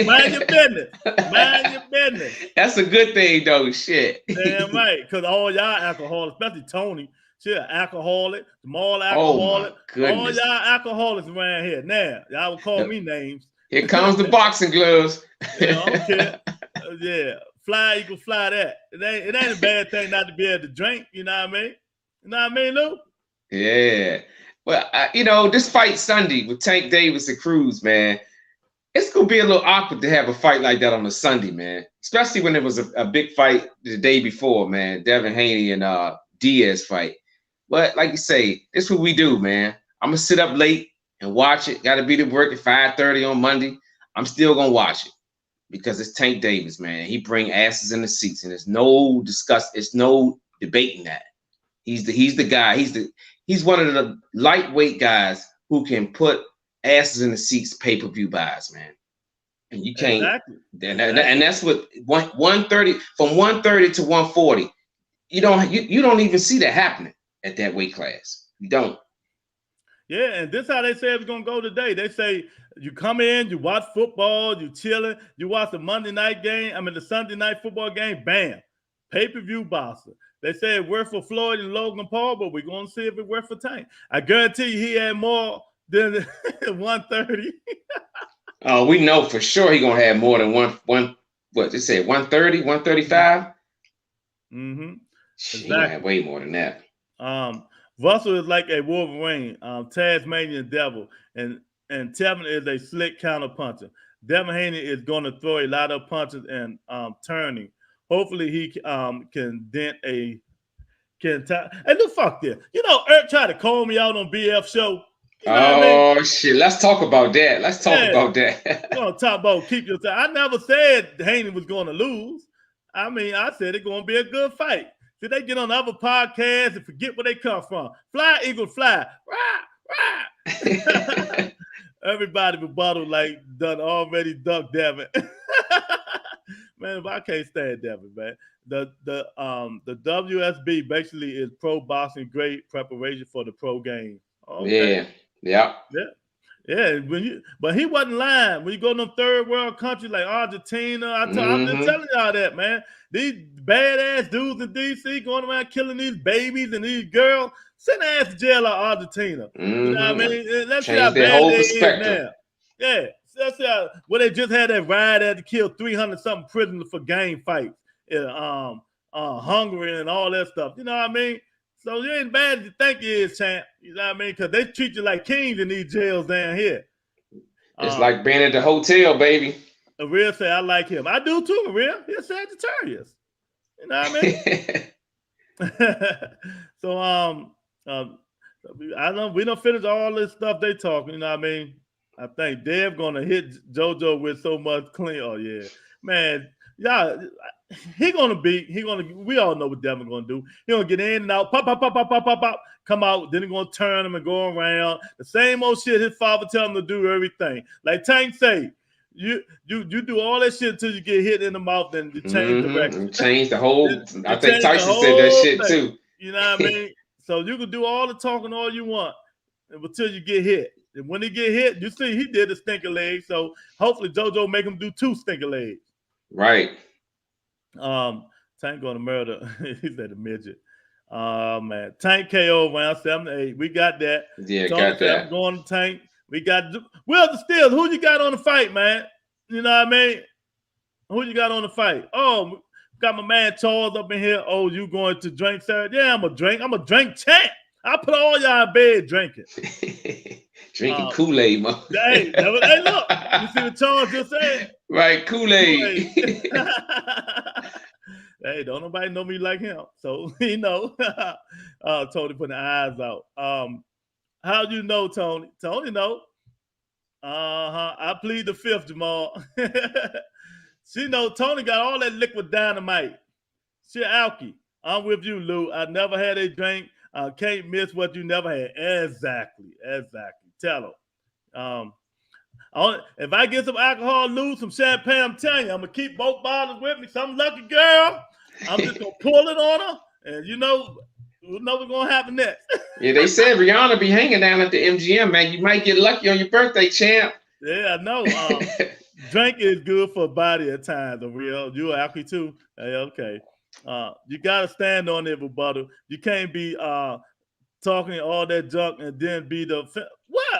Mind your business. Mind your business. That's a good thing, though. Shit. Damn right, because all y'all alcoholics, especially Tony, she an alcoholic. Jamal alcoholic. Oh my all y'all alcoholics around here. Now, y'all will call me names. Here comes the boxing gloves. Yeah, I don't care. Yeah. Fly, you can fly that. It ain't a bad thing not to be able to drink. You know what I mean? You know what I mean, Lou? Yeah. Well, you know, this fight Sunday with Tank Davis and Cruz, man, it's going to be a little awkward to have a fight like that on a Sunday, man. Especially when it was a big fight the day before, man. Devin Haney and Diaz fight. But like you say, it's what we do, man. I'm going to sit up late and watch it. Got to be to work at 5:30 on Monday. I'm still going to watch it. Because it's Tank Davis, man. He bring asses in the seats, and there's no it's no debating that. He's the guy. He's one of the lightweight guys who can put asses in the seats pay-per-view buys, man. And you can't. Exactly. And that's what 130 from 130 to 140. You don't even see that happening at that weight class. You don't. Yeah, and this is how they say it's gonna go today. They say you come in, you watch football, you chilling, you watch the Monday night game. I mean the Sunday night football game. Bam, pay-per-view boxer. They say it worked for Floyd and Logan Paul, but we're gonna see if it worked for Tank. I guarantee you he had more than 130. Oh, we know for sure he gonna have more than one. What they say, 130, 135. Mm-hmm. He gonna have way more than that. Russell is like a Wolverine, Tasmanian devil, and Tevin is a slick counter puncher. Devin Haney is going to throw a lot of punches and turning. Hopefully he can dent a Hey, look, fuck this. You know, Eric tried to call me out on BF show. You know what I mean? Shit, let's talk about that. Let's talk about that. We're gonna talk about keep your time. I never said Haney was going to lose. I mean, I said it's going to be a good fight. Did they get on other podcasts and forget where they come from? Fly, eagle, fly. Rah, rah. Everybody rebuttal like done already ducked Devin. Man, if I can't stand Devin, man. The WSB basically is pro boxing, great preparation for the pro game. Okay. Yeah. Yeah, but he wasn't lying. When you go to them third world countries like Argentina, I've been telling y'all that, man. These badass dudes in DC going around killing these babies and these girls, send their ass to jail out Argentina. You know what I mean? Let's see how bad they is now. Yeah, let's see how they just had that riot had to kill 300-something prisoners for gang fights, Hungary and all that stuff. You know what I mean? So you ain't bad as you think you is, champ. You know what I mean? Because they treat you like kings in these jails down here. It's like being at the hotel, baby. Ariel say I like him. I do too, Ariel. He's Sagittarius. You know what I mean? So I know we don't finish all this stuff they talking. You know what I mean? I think Dev gonna hit JoJo with so much clean. Oh yeah, man. Yeah, we all know what Devin gonna do. He gonna get in and out, pop, come out, then he gonna turn him and go around. The same old shit his father tell him to do everything. Like Tank say, you do all that shit until you get hit in the mouth, then you change direction. Change the whole. I think Tyson said that shit too. You know what I mean? So you can do all the talking all you want until you get hit. And when he get hit, you see he did a stinker leg. So hopefully JoJo make him do 2 stinker legs. Right. Tank gonna murder. He said a midget. Man. Tank KO round 7 to 8. We got that. Yeah, got that. I'm going to Tank. We got Will the Steels. Who you got on the fight, man? You know what I mean? Who you got on the fight? Oh, got my man Charles up in here. Oh, you going to drink, sir? Yeah, I'm a drink champ. I put all y'all in bed drinking. Drinking Kool-Aid, man. Hey, look. You see what Charles just said? Right, Kool-Aid. Hey, don't nobody know me like him. So, you know, Tony putting the eyes out. How do you know, Tony? Tony know. I plead the fifth, Jamal. She know Tony got all that liquid dynamite. She alky. I'm with you, Lou. I never had a drink. Can't miss what you never had. Exactly. Tell her. If I get some alcohol, Lou, some champagne, I'm telling you, I'm gonna keep both bottles with me. Some lucky girl, I'm just gonna pull it on her, and you know what's gonna happen next. Yeah, they said Rihanna be hanging down at the MGM, man. You might get lucky on your birthday, champ. Yeah, I know. Drink is good for a body at times. The real, you alky too. Hey, okay. You gotta stand on it, rebuttal. You can't be talking all that junk and then be the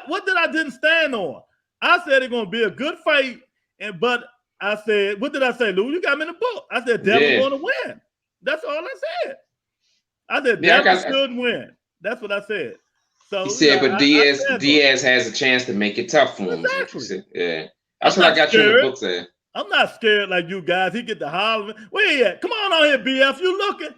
what did I didn't stand on? I said it's gonna be a good fight, but I said, what did I say, Lou? You got me in the book. I said Devil gonna win. That's all I said. I said Devil should win. That's what I said. So you said, but Diaz has a chance to make it tough for him. Exactly. Yeah, that's what I got you in the book said. I'm not scared like you guys. He get the holler. Where he at? Come on out here, BF. You looking?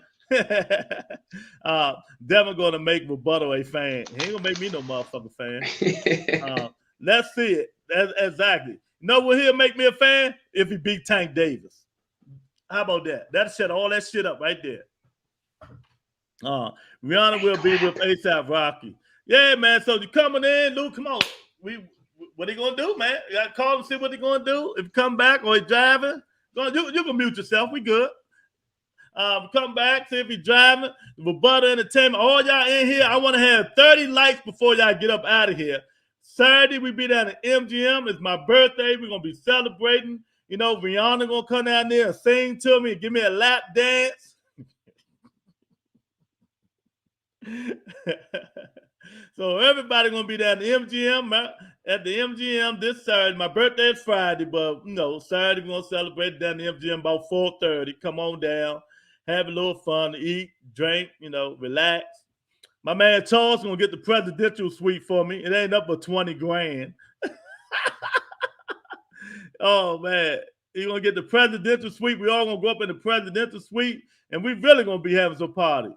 Devin gonna make Rebuttal a fan. He ain't gonna make me no motherfucking fan. Let's see it. Exactly. You know what he'll make me a fan? If he beat Tank Davis. How about that? That'll set all that shit up right there. Rihanna will be with ASAP Rocky. Yeah, man. So you coming in, Lou? Come on. What he gonna do, man? You gotta call him, see what he gonna do. If he come back or he driving, you can mute yourself. We good. Come back, see if he driving. Rebuttal Entertainment. All y'all in here, I want to have 30 likes before y'all get up out of here. Saturday, we be down at MGM. It's my birthday. We're gonna be celebrating. You know, Rihanna gonna come down there and sing to me and give me a lap dance. So everybody gonna be down at the MGM. At the MGM this Saturday. My birthday is Friday, but you know, Saturday we're gonna celebrate down at the MGM about 4:30. Come on down, have a little fun, eat, drink, you know, relax. My man Charles gonna get the presidential suite for me. It ain't up but 20 grand. Oh man, he gonna get the presidential suite. We all gonna go up in the presidential suite, and we really gonna be having some party.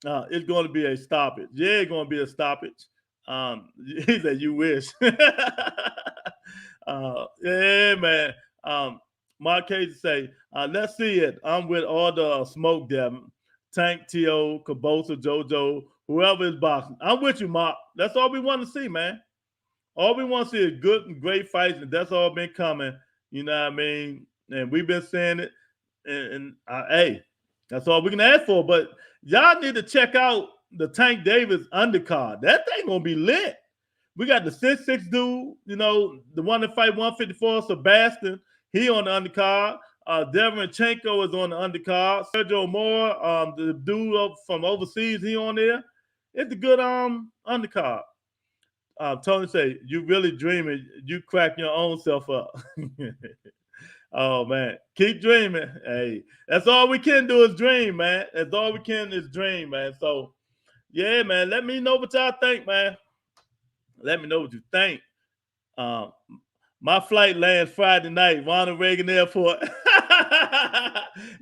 It's gonna be a stoppage. Yeah, it's gonna be a stoppage. He said, "You wish." Yeah, man. Marquez say, "Let's see it." I'm with all the smoke, Devin, Tank, T.O., Cabosa, JoJo, whoever is boxing. I'm with you, Mark. That's all we want to see, man. All we want to see is good and great fights, and that's all been coming. You know what I mean? And we've been saying it. And hey, that's all we can ask for. But y'all need to check out the Tank Davis undercard. That thing gonna be lit. We got the 6'6" dude, you know, the one that fight 154, Sebastian. He on the undercard. Derenchenko is on the undercard. Sergio Moore, the dude from overseas, he on there. It's a good undercard. Tony say, "You really dreaming? You crack your own self up." Oh man, keep dreaming. Hey, that's all we can do is dream, man. That's all we can is dream, man. So, yeah, man. Let me know what y'all think, man. Let me know what you think. My flight lands Friday night, Ronald Reagan Airport.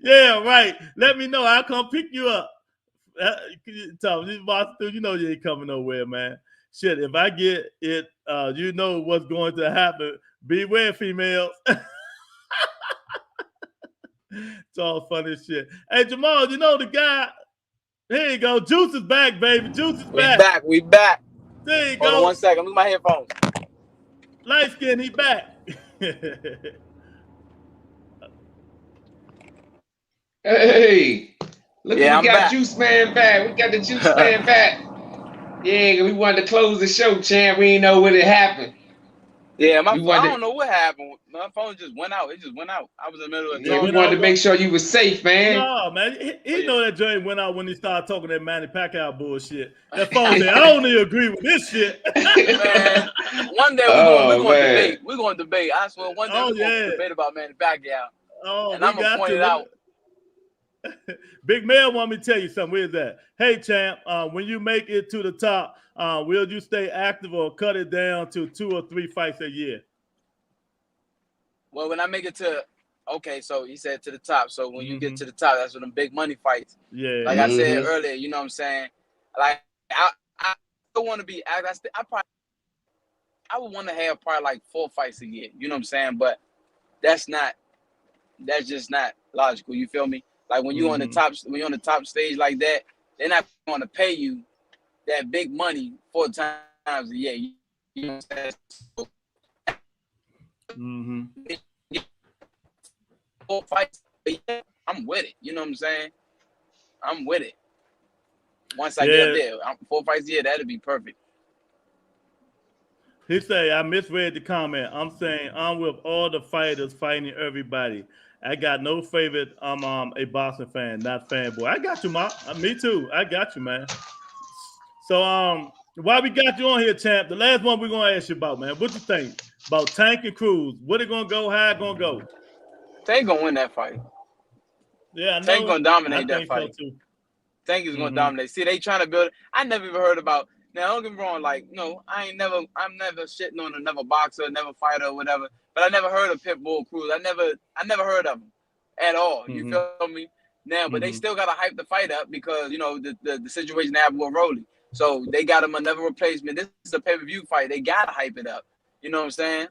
Yeah, right. Let me know. I'll come pick you up. You know you ain't coming nowhere, man. Shit, if I get it, you know what's going to happen. Beware, females. It's all funny shit. Hey, Jamal, you know the guy. Here you go. Juice is back, baby. Juice is back. We back. There you Hold go. on 1 second. Look at my headphones. Light skin, he back. Hey, look, Yeah, we got back. Juice Man back. We got the Juice Man back. Yeah, we wanted to close the show, champ. We didn't know what had happened. Yeah, I don't know what happened. My phone just went out. It just went out. I was in the middle of Yeah, we wanted to make sure you were safe, man. No, man. He know that joint went out when he started talking that Manny Pacquiao bullshit. That phone said, "I don't even agree with this shit." Man, one day we're going to debate. We're going to debate. I swear, one day we're going to debate about Manny Pacquiao. Oh, and we I'm gonna got point to. it out. Big Mel want me to tell you something. Where's that? Hey, champ, when you make it to the top, will you stay active or cut it down to 2 or 3 fights a year? Well, when I make it to, okay, so he said to the top. So when you get Mm-hmm. to the top, that's when the big money fights. Yeah. Like I said earlier, you know what I'm saying? Like I still want to be active. I would want to have probably like 4 fights a year. You know what I'm saying? But that's just not logical. You feel me? Like when you on the top, when you're on the top stage like that, they're not going to pay you that big money 4 times a year. You know what I'm saying? Mm-hmm. 4 fights a year, I'm with it. You know what I'm saying? I'm with it. Once I get up there, 4 fights a year, that'd be perfect. He say, I misread the comment. I'm saying I'm with all the fighters fighting everybody. I got no favorite. I'm a Boston fan, not fanboy. I got you, Ma. Me too. I got you, man. So why we got you on here, champ? The last one we're gonna ask you about, man. What you think about Tank and Cruz? What it gonna go? How it gonna go? Tank gonna win that fight. Yeah, I know. Tank gonna dominate I that think fight. so too. Tank is gonna dominate. See, they trying to build it. I never even heard about. Now, don't get me wrong. Like, no, I'm never shitting on another boxer, never fighter, or whatever. But I never heard of Pitbull Cruz. I never heard of him at all. You feel me? Now, but they still gotta hype the fight up because you know the situation they have with Rolly. So they got him another replacement. This is a pay-per-view fight. They gotta hype it up. You know what I'm saying?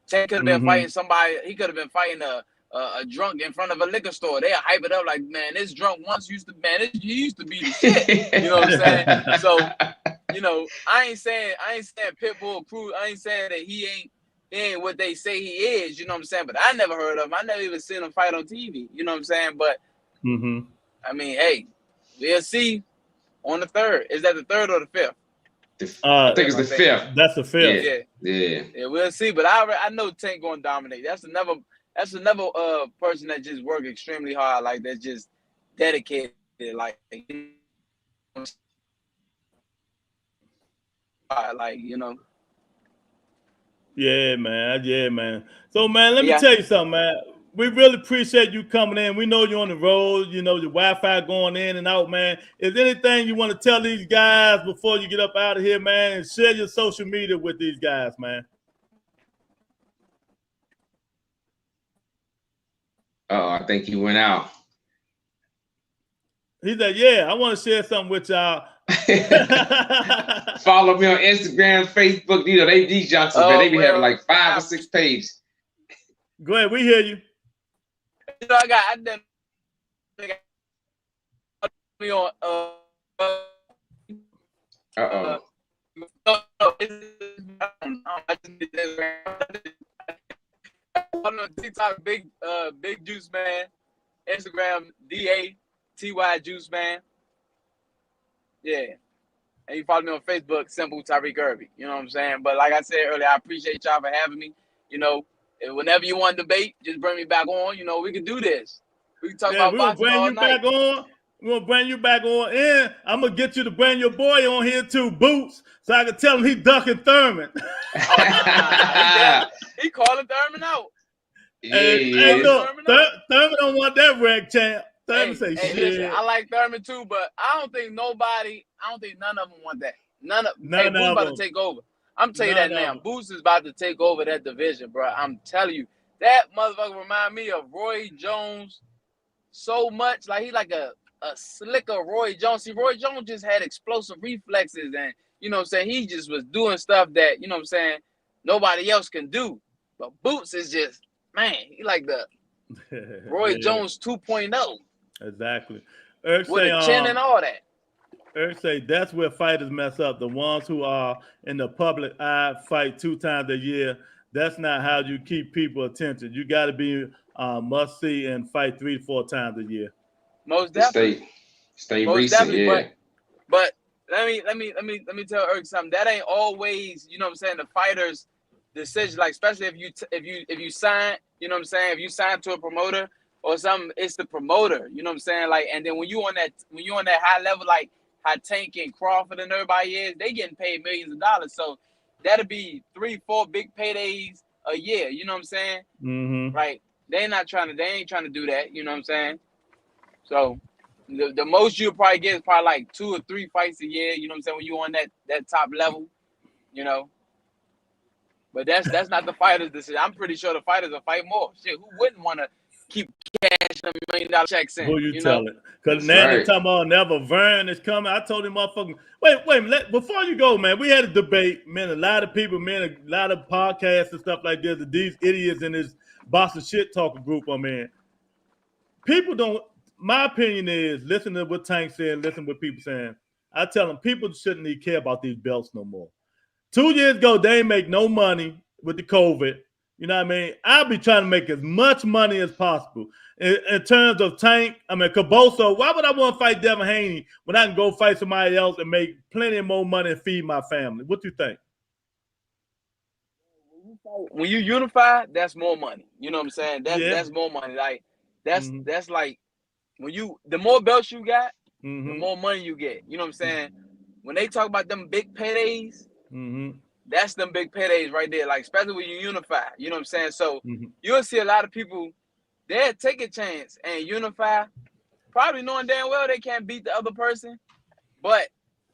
Tank could have been fighting somebody. He could have been fighting a drunk in front of a liquor store. They hype it up like, man, this drunk once used to, man, he used to be the shit. You know what I'm saying? So, you know, I ain't saying Pitbull Cruz. I ain't saying that he ain't what they say he is. You know what I'm saying? But I never heard of him. I never even seen him fight on TV. You know what I'm saying? But I mean, hey, we'll see on the 3rd. Is that the 3rd or the 5th? I think it's the 5th. That's the 5th. Yeah, we'll see. But I know Tank gonna dominate. That's another person that just work extremely hard, like that's just dedicated, like you know. Yeah, man. Yeah, man. So, man, let me tell you something, man. We really appreciate you coming in. We know you're on the road. You know, your Wi-Fi going in and out, man. Is there anything you want to tell these guys before you get up out of here, man? And share your social media with these guys, man. Oh, I think he went out. He said, yeah, I want to share something with y'all. Follow me on Instagram, Facebook. You know, these youngsters, man, they be having like 5 or 6 pages. Go ahead, we hear you. You know, I done me on on TikTok, big Juice Man, Instagram DATY Juice Man. Yeah. And you follow me on Facebook, Simple Tyrek Irby. You know what I'm saying? But like I said earlier, I appreciate y'all for having me. You know, whenever you want to debate, just bring me back on. You know, we can do this. We can talk about boxing all night. We're going to bring you back on. And I'm going to get you to bring your boy on here too, Boots, so I can tell him he ducking Thurman. He calling Thurman out. Hey, look, Thurman don't want that reg, champ. Thurman say shit. Listen, I like Thurman too, but I don't think none of them want that. Boots about to take over. I'm telling you that now. Boots is about to take over that division, bro. I'm telling you. That motherfucker remind me of Roy Jones so much. Like he like a slicker Roy Jones. See, Roy Jones just had explosive reflexes and, you know what I'm saying, he just was doing stuff that, you know what I'm saying, nobody else can do. But Boots is just, man, he like the Roy Jones 2.0. Exactly. With the chin and all that. Eric say that's where fighters mess up. The ones who are in the public eye fight 2 times a year. That's not how you keep people attention. You got to be must see and fight 3 to 4 times a year. Most definitely. Stay recent, yeah. But let me tell Eric something. That ain't always, you know what I'm saying, the fighter's decision. Like especially if you sign, you know what I'm saying, if you sign to a promoter or something, it's the promoter. You know what I'm saying? Like, and then when you on that high level, like how Tank and Crawford and everybody is, they getting paid millions of dollars. So that'll be 3-4 big paydays a year. You know what I'm saying? Mm-hmm. Right. They ain't trying to do that. You know what I'm saying? So the most you'll probably get is probably like 2 or 3 fights a year. You know what I'm saying? When you on that top level, you know. But that's not the fighter's decision. I'm pretty sure the fighters will fight more. Shit, who wouldn't want to keep cashing $1 million checks in? Who you tell it? Because now right. they're talking about Never Vern is coming. I told him, motherfucker, wait, before you go, man, we had a debate, man, a lot of people, man, a lot of podcasts and stuff like this, these idiots in this Boston shit talker group I'm in. People don't, my opinion is, listen to what Tank said, listen to what people saying. I tell them, people shouldn't even care about these belts no more. 2 years ago, they ain't make no money with the COVID. You know what I mean? I'll be trying to make as much money as possible. In terms of Tank, Caboso, why would I want to fight Devin Haney when I can go fight somebody else and make plenty more money and feed my family? What you think? When you unify, that's more money. You know what I'm saying? That's more money. Like that's like when the more belts you got, the more money you get. You know what I'm saying? When they talk about them big paydays, that's them big paydays right there. Like especially when you unify. You know what I'm saying? So you'll see a lot of people, they'll take a chance and unify, probably knowing damn well they can't beat the other person, but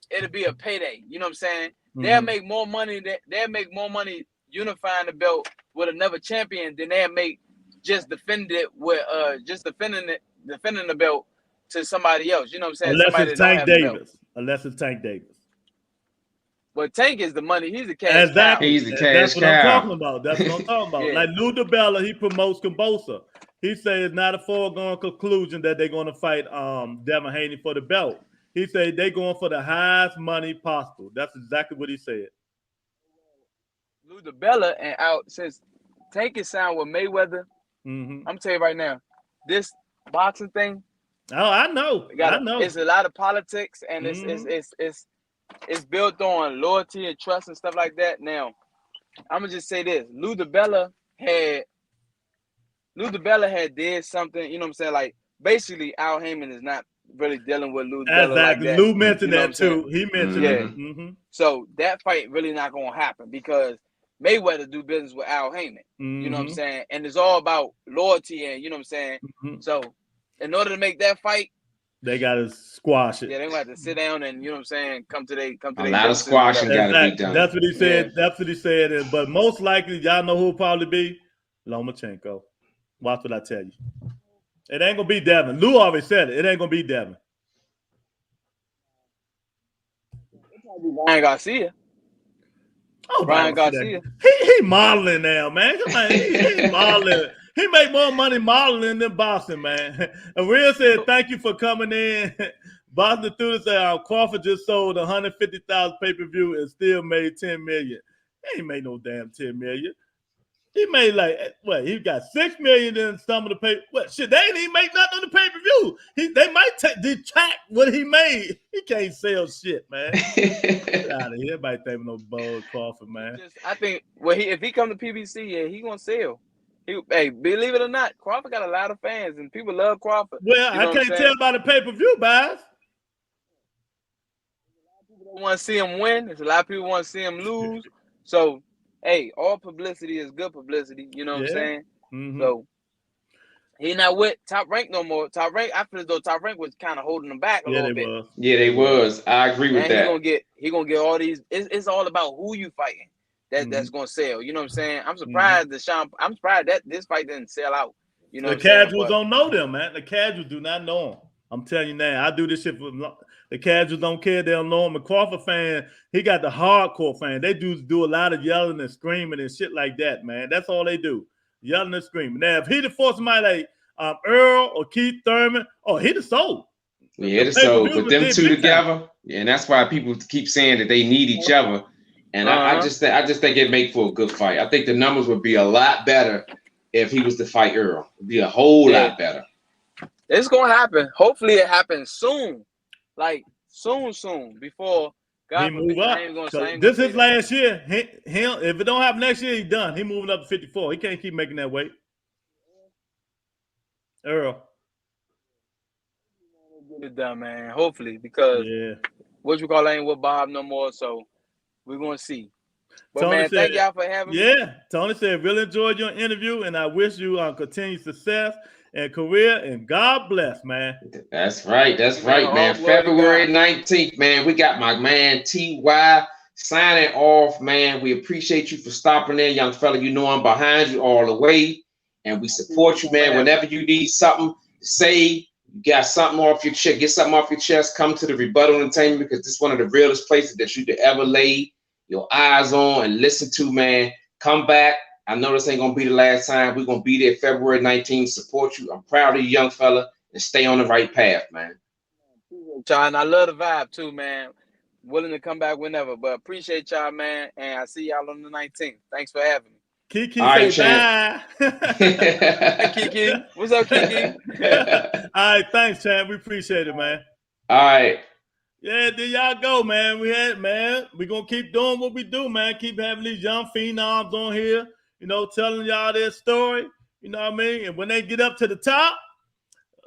it'll be a payday. You know what I'm saying? They'll make more money. They'll make more money unifying the belt with another champion than they'll make just defending it with defending the belt to somebody else. You know what I'm saying? Unless somebody it's Tank Davis. Unless it's Tank Davis. But Tank is the money. He's the cash cow. He's the cash That's what cow. I'm talking about. That's what I'm talking about. Yeah. Like Lou DiBella, he promotes Cabosa. He said it's not a foregone conclusion that they're going to fight Devin Haney for the belt. He said they're going for the highest money possible. That's exactly what he said. Lou DiBella and out since Tank is signed with Mayweather. I'm telling you right now, this boxing thing. Oh, I know. I know. It's a lot of politics, and it's built on loyalty and trust and stuff like that. Now, I'm gonna just say this: Lou DiBella had did something. You know what I'm saying? Like basically, Al Heyman is not really dealing with Lou DiBella like that. Lou mentioned that too. He mentioned it. So that fight really not gonna happen because Mayweather do business with Al Heyman. You know what I'm saying? And it's all about loyalty and you know what I'm saying? So in order to make that fight, they gotta squash it. Yeah, they gonna have to sit down and you know what I'm saying, come to a lot of squashing gotta be done. That's what he said. Yeah. That's what he said. But most likely, y'all know who will probably be Lomachenko. Watch what I tell you. It ain't gonna be Devin. Lou already said it. It ain't gonna be Devin. Brian Garcia. Oh, Brian Garcia. He modeling now, man. Come on, he modeling. He make more money modeling than boxing, man. And Real said, thank you for coming in. Boston Thunder said, Crawford just sold 150,000 pay-per-view and still made $10 million. He ain't made no damn $10 million. He made he got $6 million in some of the pay. Shit, they ain't even make nothing on the pay-per-view. They might detract what he made. He can't sell shit, man. Get out of here. Everybody think no Bud Crawford, man. I think if he come to PBC, yeah, he gonna sell. Hey, believe it or not, Crawford got a lot of fans and people love Crawford. Well, I can't tell by the pay-per-view buys. People want to see him win. There's a lot of people want to see him lose. So, hey, all publicity is good publicity. You know what I'm saying? So, he not with Top Rank no more. Top Rank, I feel as though Top Rank was kind of holding him back a little bit. Yeah, they was. I agree with that. He gonna get all these. It's all about who you fighting. That's gonna sell. You know what I'm saying? I'm surprised I'm surprised that this fight didn't sell out. You know, the casuals don't know them, man. The casuals do not know them. I'm telling you now. I do this shit for the casuals. Don't care. They don't know him. A Crawford fan, he got the hardcore fan. They do a lot of yelling and screaming and shit like that, man. That's all they do, yelling and screaming. Now, if he'd have fought somebody like Earl or Keith Thurman, he'd have sold. Yeah, he'd have sold. But them two together, and that's why people keep saying that they need each other. And I just think it'd make for a good fight. I think the numbers would be a lot better if he was to fight Earl. It'd be a whole lot better. It's gonna happen. Hopefully, it happens soon. Like soon before God he move up. This is last year. If it don't happen next year, he's done. He moving up to 54. He can't keep making that weight. Earl. Get it done, man. Hopefully, because what you call ain't with Bob no more. So we're gonna see. But Tony man, said, thank y'all for having me. Yeah, Tony said, really enjoyed your interview, and I wish you continued success and career, and God bless, man. That's right. That's Man, right, man. all glory to February God. 19th, man. We got my man TY signing off, man. We appreciate you for stopping in, young fella. You know I'm behind you all the way, and we support you, man. Whenever you need something to say, you got something off your chest, get something off your chest, come to the Rebuttal Entertainment, because this is one of the realest places that you could ever lay your eyes on and listen to, man. Come back. I know this ain't gonna be the last time. We're gonna be there February 19th. Support you. I'm proud of you, young fella, and stay on the right path, man. Y'all, and I love the vibe too, man. Willing to come back whenever, but appreciate y'all, man. And I see y'all on the 19th. Thanks for having me. Kiki All right, say bye. Hey, Kiki. What's up, Kiki? All right, thanks, Champ. We appreciate it, man. All right. Yeah, there y'all go, man. We're gonna keep doing what we do, man. Keep having these young phenoms on here, telling y'all their story. You know what I mean? And when they get up to the top,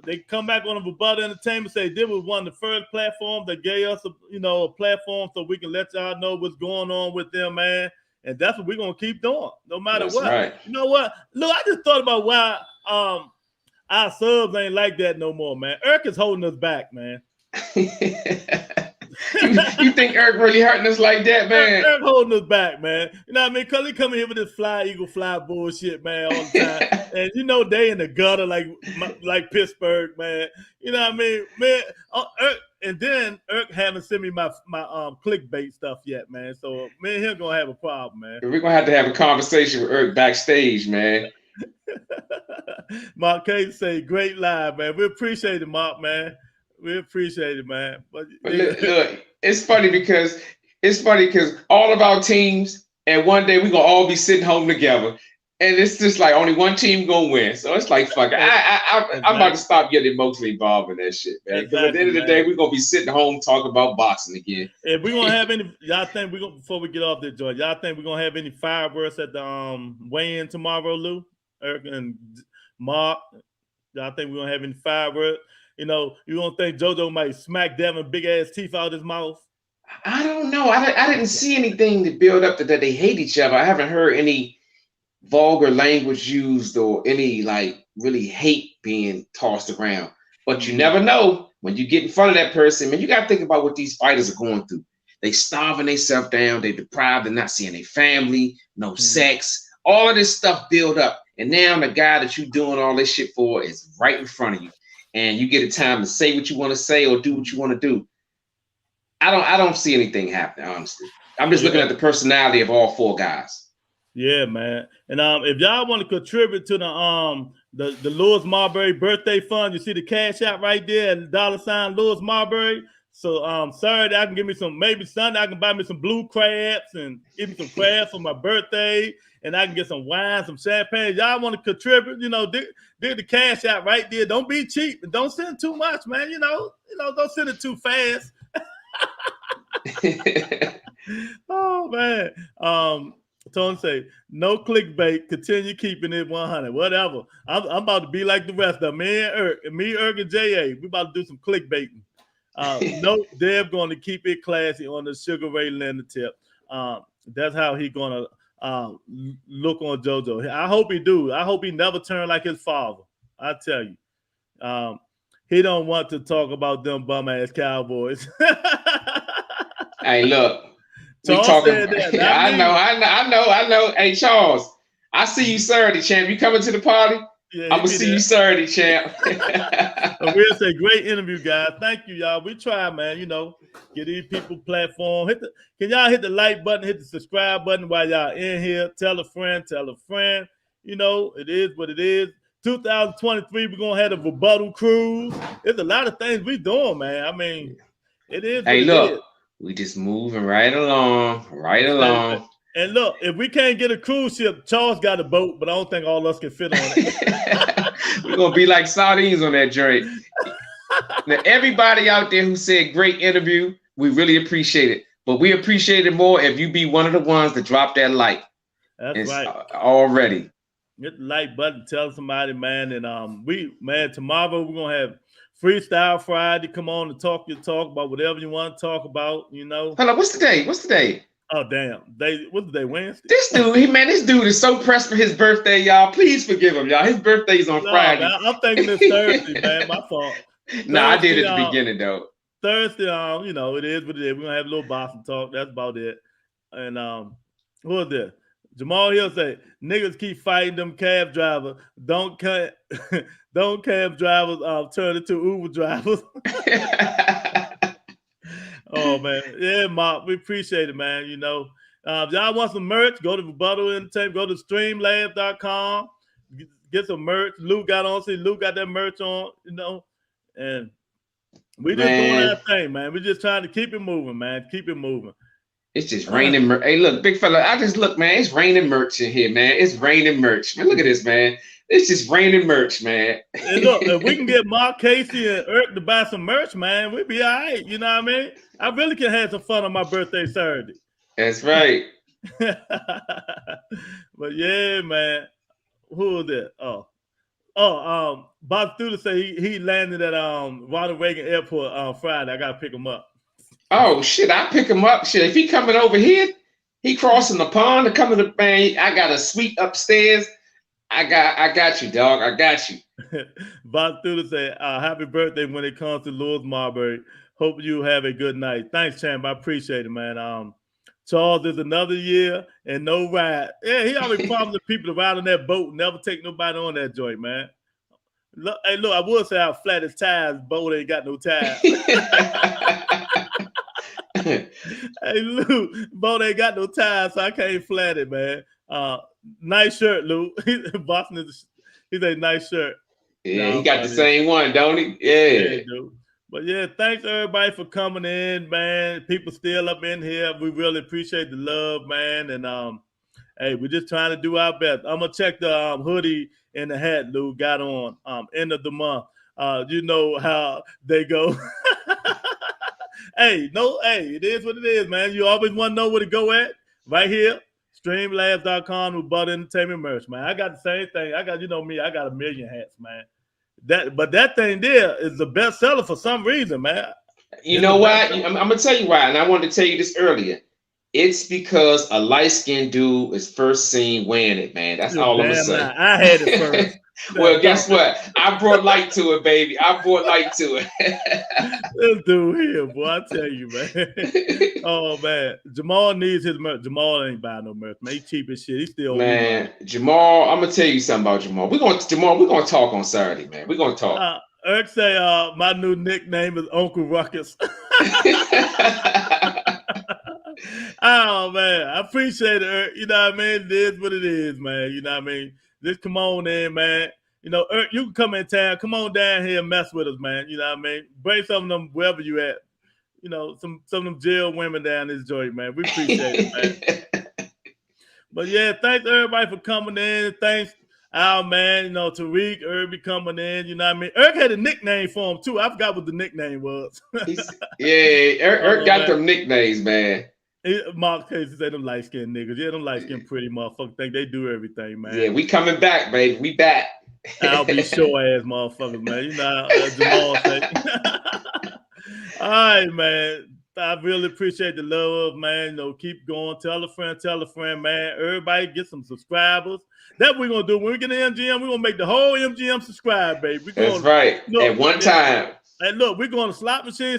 they come back on the Rebuttal Entertainment, say this was one of the first platforms that gave us a platform so we can let y'all know what's going on with them, man. And that's what we're gonna keep doing, no matter what. Right. You know what? Look, I just thought about why our subs ain't like that no more, man. Irk is holding us back, man. You think Irk really hurting us like that, man? Irk holding us back, man. You know what I mean? Because he coming here with this fly eagle fly bullshit, man, all the time. And they in the gutter like Pittsburgh, man. You know what I mean? Man, Irk, and then Irk haven't sent me my clickbait stuff yet, man. So me and him gonna have a problem, man. We're gonna have to have a conversation with Irk backstage, man. Mark K say great live, man. We appreciate it, Mark, man. We appreciate it, man. But look, it's funny because all of our teams, and one day we're gonna all be sitting home together, and it's just like only one team gonna win. So it's like fuck. I'm about to stop getting emotionally involved in that shit, man. Because at the end of the day, we're gonna be sitting home talking about boxing again. If we're gonna have any, y'all think we're gonna before we get off this joint, y'all think we're gonna have any fireworks at the weigh-in tomorrow, Lou, Eric, and Mark? Y'all think we're gonna have any fireworks? You don't think JoJo might smack Devin big ass teeth out his mouth? I don't know. I didn't see anything to build up that they hate each other. I haven't heard any vulgar language used or any really hate being tossed around. But you never know when you get in front of that person, man. You got to think about what these fighters are going through. They starving themselves down. They deprived. They're not seeing their family, no sex. All of this stuff build up. And now the guy that you're doing all this shit for is right in front of you. And you get a time to say what you want to say or do what you want to do. I don't see anything happening, honestly. I'm just looking at the personality of all four guys. Yeah, man. And if y'all want to contribute to the Lewis Marbury birthday fund, you see the cash out right there and $ Lewis Marbury. So Saturday I can give me maybe Sunday I can buy me some blue crabs and give me some crabs for my birthday. And I can get some wine, some champagne. Y'all want to contribute, dig the cash out right there. Don't be cheap and don't send too much, man. Don't send it too fast. Oh man. Tony say, no clickbait, continue keeping it 100. Whatever. I'm about to be like the rest of them. Me, Irk, and J.A. We about to do some clickbaiting. No, they're going to keep it classy on the Sugar Ray Leonard tip. That's how he gonna look on JoJo. I hope he do. I hope he never turn like his father. I tell you, he don't want to talk about them bum ass Cowboys. Hey, look, Charles said that. I know. Hey, Charles, I see you Saturday, champ. You coming to the party? Yeah, I'm gonna see you Saturday, champ. We'll say great interview, guys. Thank you, y'all. We try, man. Get these people platform. Can y'all hit the like button, hit the subscribe button while y'all in here. Tell a friend. It is what it is. 2023, we're gonna have a rebuttal cruise. There's a lot of things we doing, man. I mean, it is. Hey, look, we just moving right along. And look, if we can't get a cruise ship, Charles got a boat, but I don't think all of us can fit on it. We're gonna be like sardines on that joint. Now, everybody out there who said great interview, we really appreciate it. But we appreciate it more if you be one of the ones that drop that like. That's right. Already. Hit the like button, tell somebody, man. And tomorrow we're gonna have Freestyle Friday. Come on and talk your talk about whatever you want to talk about, Hold on, what's the day? Oh damn! What did they Wednesday? This dude is so pressed for his birthday, y'all. Please forgive him, y'all. His birthday's on Friday. Man, I'm thinking it's Thursday, man. My fault. No, I did at the beginning though. Thursday, you know, it is what it is. We're gonna have a little Boston talk. That's about it. And who is this? Jamal Hill say, niggas keep fighting them cab drivers. Don't cab drivers turn into Uber drivers. Oh man, yeah, Mark, we appreciate it, man. You know, if y'all want some merch, go to Rebuttal Entertainment, go to streamlabs.com, get some merch. Luke got that merch on, you know, and we just doing our thing, man. We're just trying to keep it moving, man. Keep it moving. It's just raining. Hey, look, big fella, I just look, man. It's raining merch in here, man. It's raining merch, man. Look at this, man. It's just raining merch, man. And look, if we can get Mark, Casey, and Irk to buy some merch, man, we'd be all right. You know what I mean? I really can have some fun on my birthday Saturday. That's right. But yeah, man. Who was that? Bob Studer say he landed at Ronald Reagan Airport on Friday. I gotta pick him up. Oh shit, I pick him up. Shit, if he coming over here, he crossing the pond to come to the man. I got a suite upstairs. I got you, dog. I got you. Bob Studer say, happy birthday when it comes to LEWISMARBURY. Hope you have a good night. Thanks, champ. I appreciate it, man. Charles is another year and no ride. Yeah, he always promised the people to ride on that boat, never take nobody on that joint, man. Look, hey, look, I would say how flat his tires, boat ain't got no tires. Hey, Lou, boat ain't got no tires, so I can't flat it, man. Nice shirt, Lou. Boston he's a nice shirt. Yeah, he got the same one, don't he? Yeah. But yeah, thanks everybody for coming in, man. People still up in here. We really appreciate the love, man. And hey, we're just trying to do our best. I'm gonna check the hoodie and the hat Lou got on end of the month. You know how they go. Hey, it is what it is, man. You always want to know where to go at. Right here, streamlabs.com with Rebuttal Entertainment merch, man. I got the same thing. I got, you know me, I got a million hats, man. But that thing there is the best seller for some reason, man. You know why? I'm gonna tell you why, and I wanted to tell you this earlier. It's because a light-skinned dude is first seen wearing it, man. That's all I'm gonna say. I had it first. Well, guess what? I brought light to it, baby. I brought light to it. This dude here, boy, I tell you, man. Oh man, Jamal needs his merch. Jamal ain't buying no merch, man. He cheap as shit. He still man. Jamal, I'm gonna tell you something about Jamal. We're gonna talk on Saturday, man. We're gonna talk. Eric say, my new nickname is Uncle Ruckus. Oh man, I appreciate it, Eric. You know what I mean? It is what it is, man. You know what I mean? Just come on in, man. You know, Eric, you can come in town. Come on down here and mess with us, man. You know what I mean? Bring some of them wherever you at. You know, some of them jail women down this joint, man. We appreciate it, man. But yeah, thanks everybody for coming in. Thanks, our man, you know, Tyrek, Irby coming in. You know what I mean? Eric had a nickname for him too. I forgot what the nickname was. Eric got them nicknames, man. Mark Casey said them light-skinned niggas. Yeah, them light-skinned pretty motherfuckers think they do everything, man. Yeah, we coming back, baby. We back. I'll be short-ass motherfuckers, man. You know how Jamal say. All right, man. I really appreciate the love, man. You know, keep going. Tell a friend, man. Everybody get some subscribers. That's what we're going to do. When we get to MGM, we're going to make the whole MGM subscribe, baby. That's right. At one time. Hey, look, we're going to slot machine.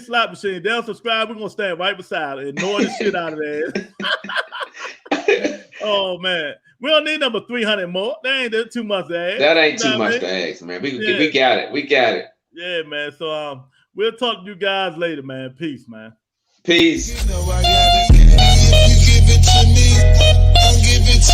They'll subscribe. We're going to stand right beside it. Ignore the shit out of that. Oh, man. We don't need number 300 more. That ain't too much to ask. That ain't too much to ask, man. We got it. We got it. Yeah, man. So we'll talk to you guys later, man. Peace, man. Peace. You know I got it.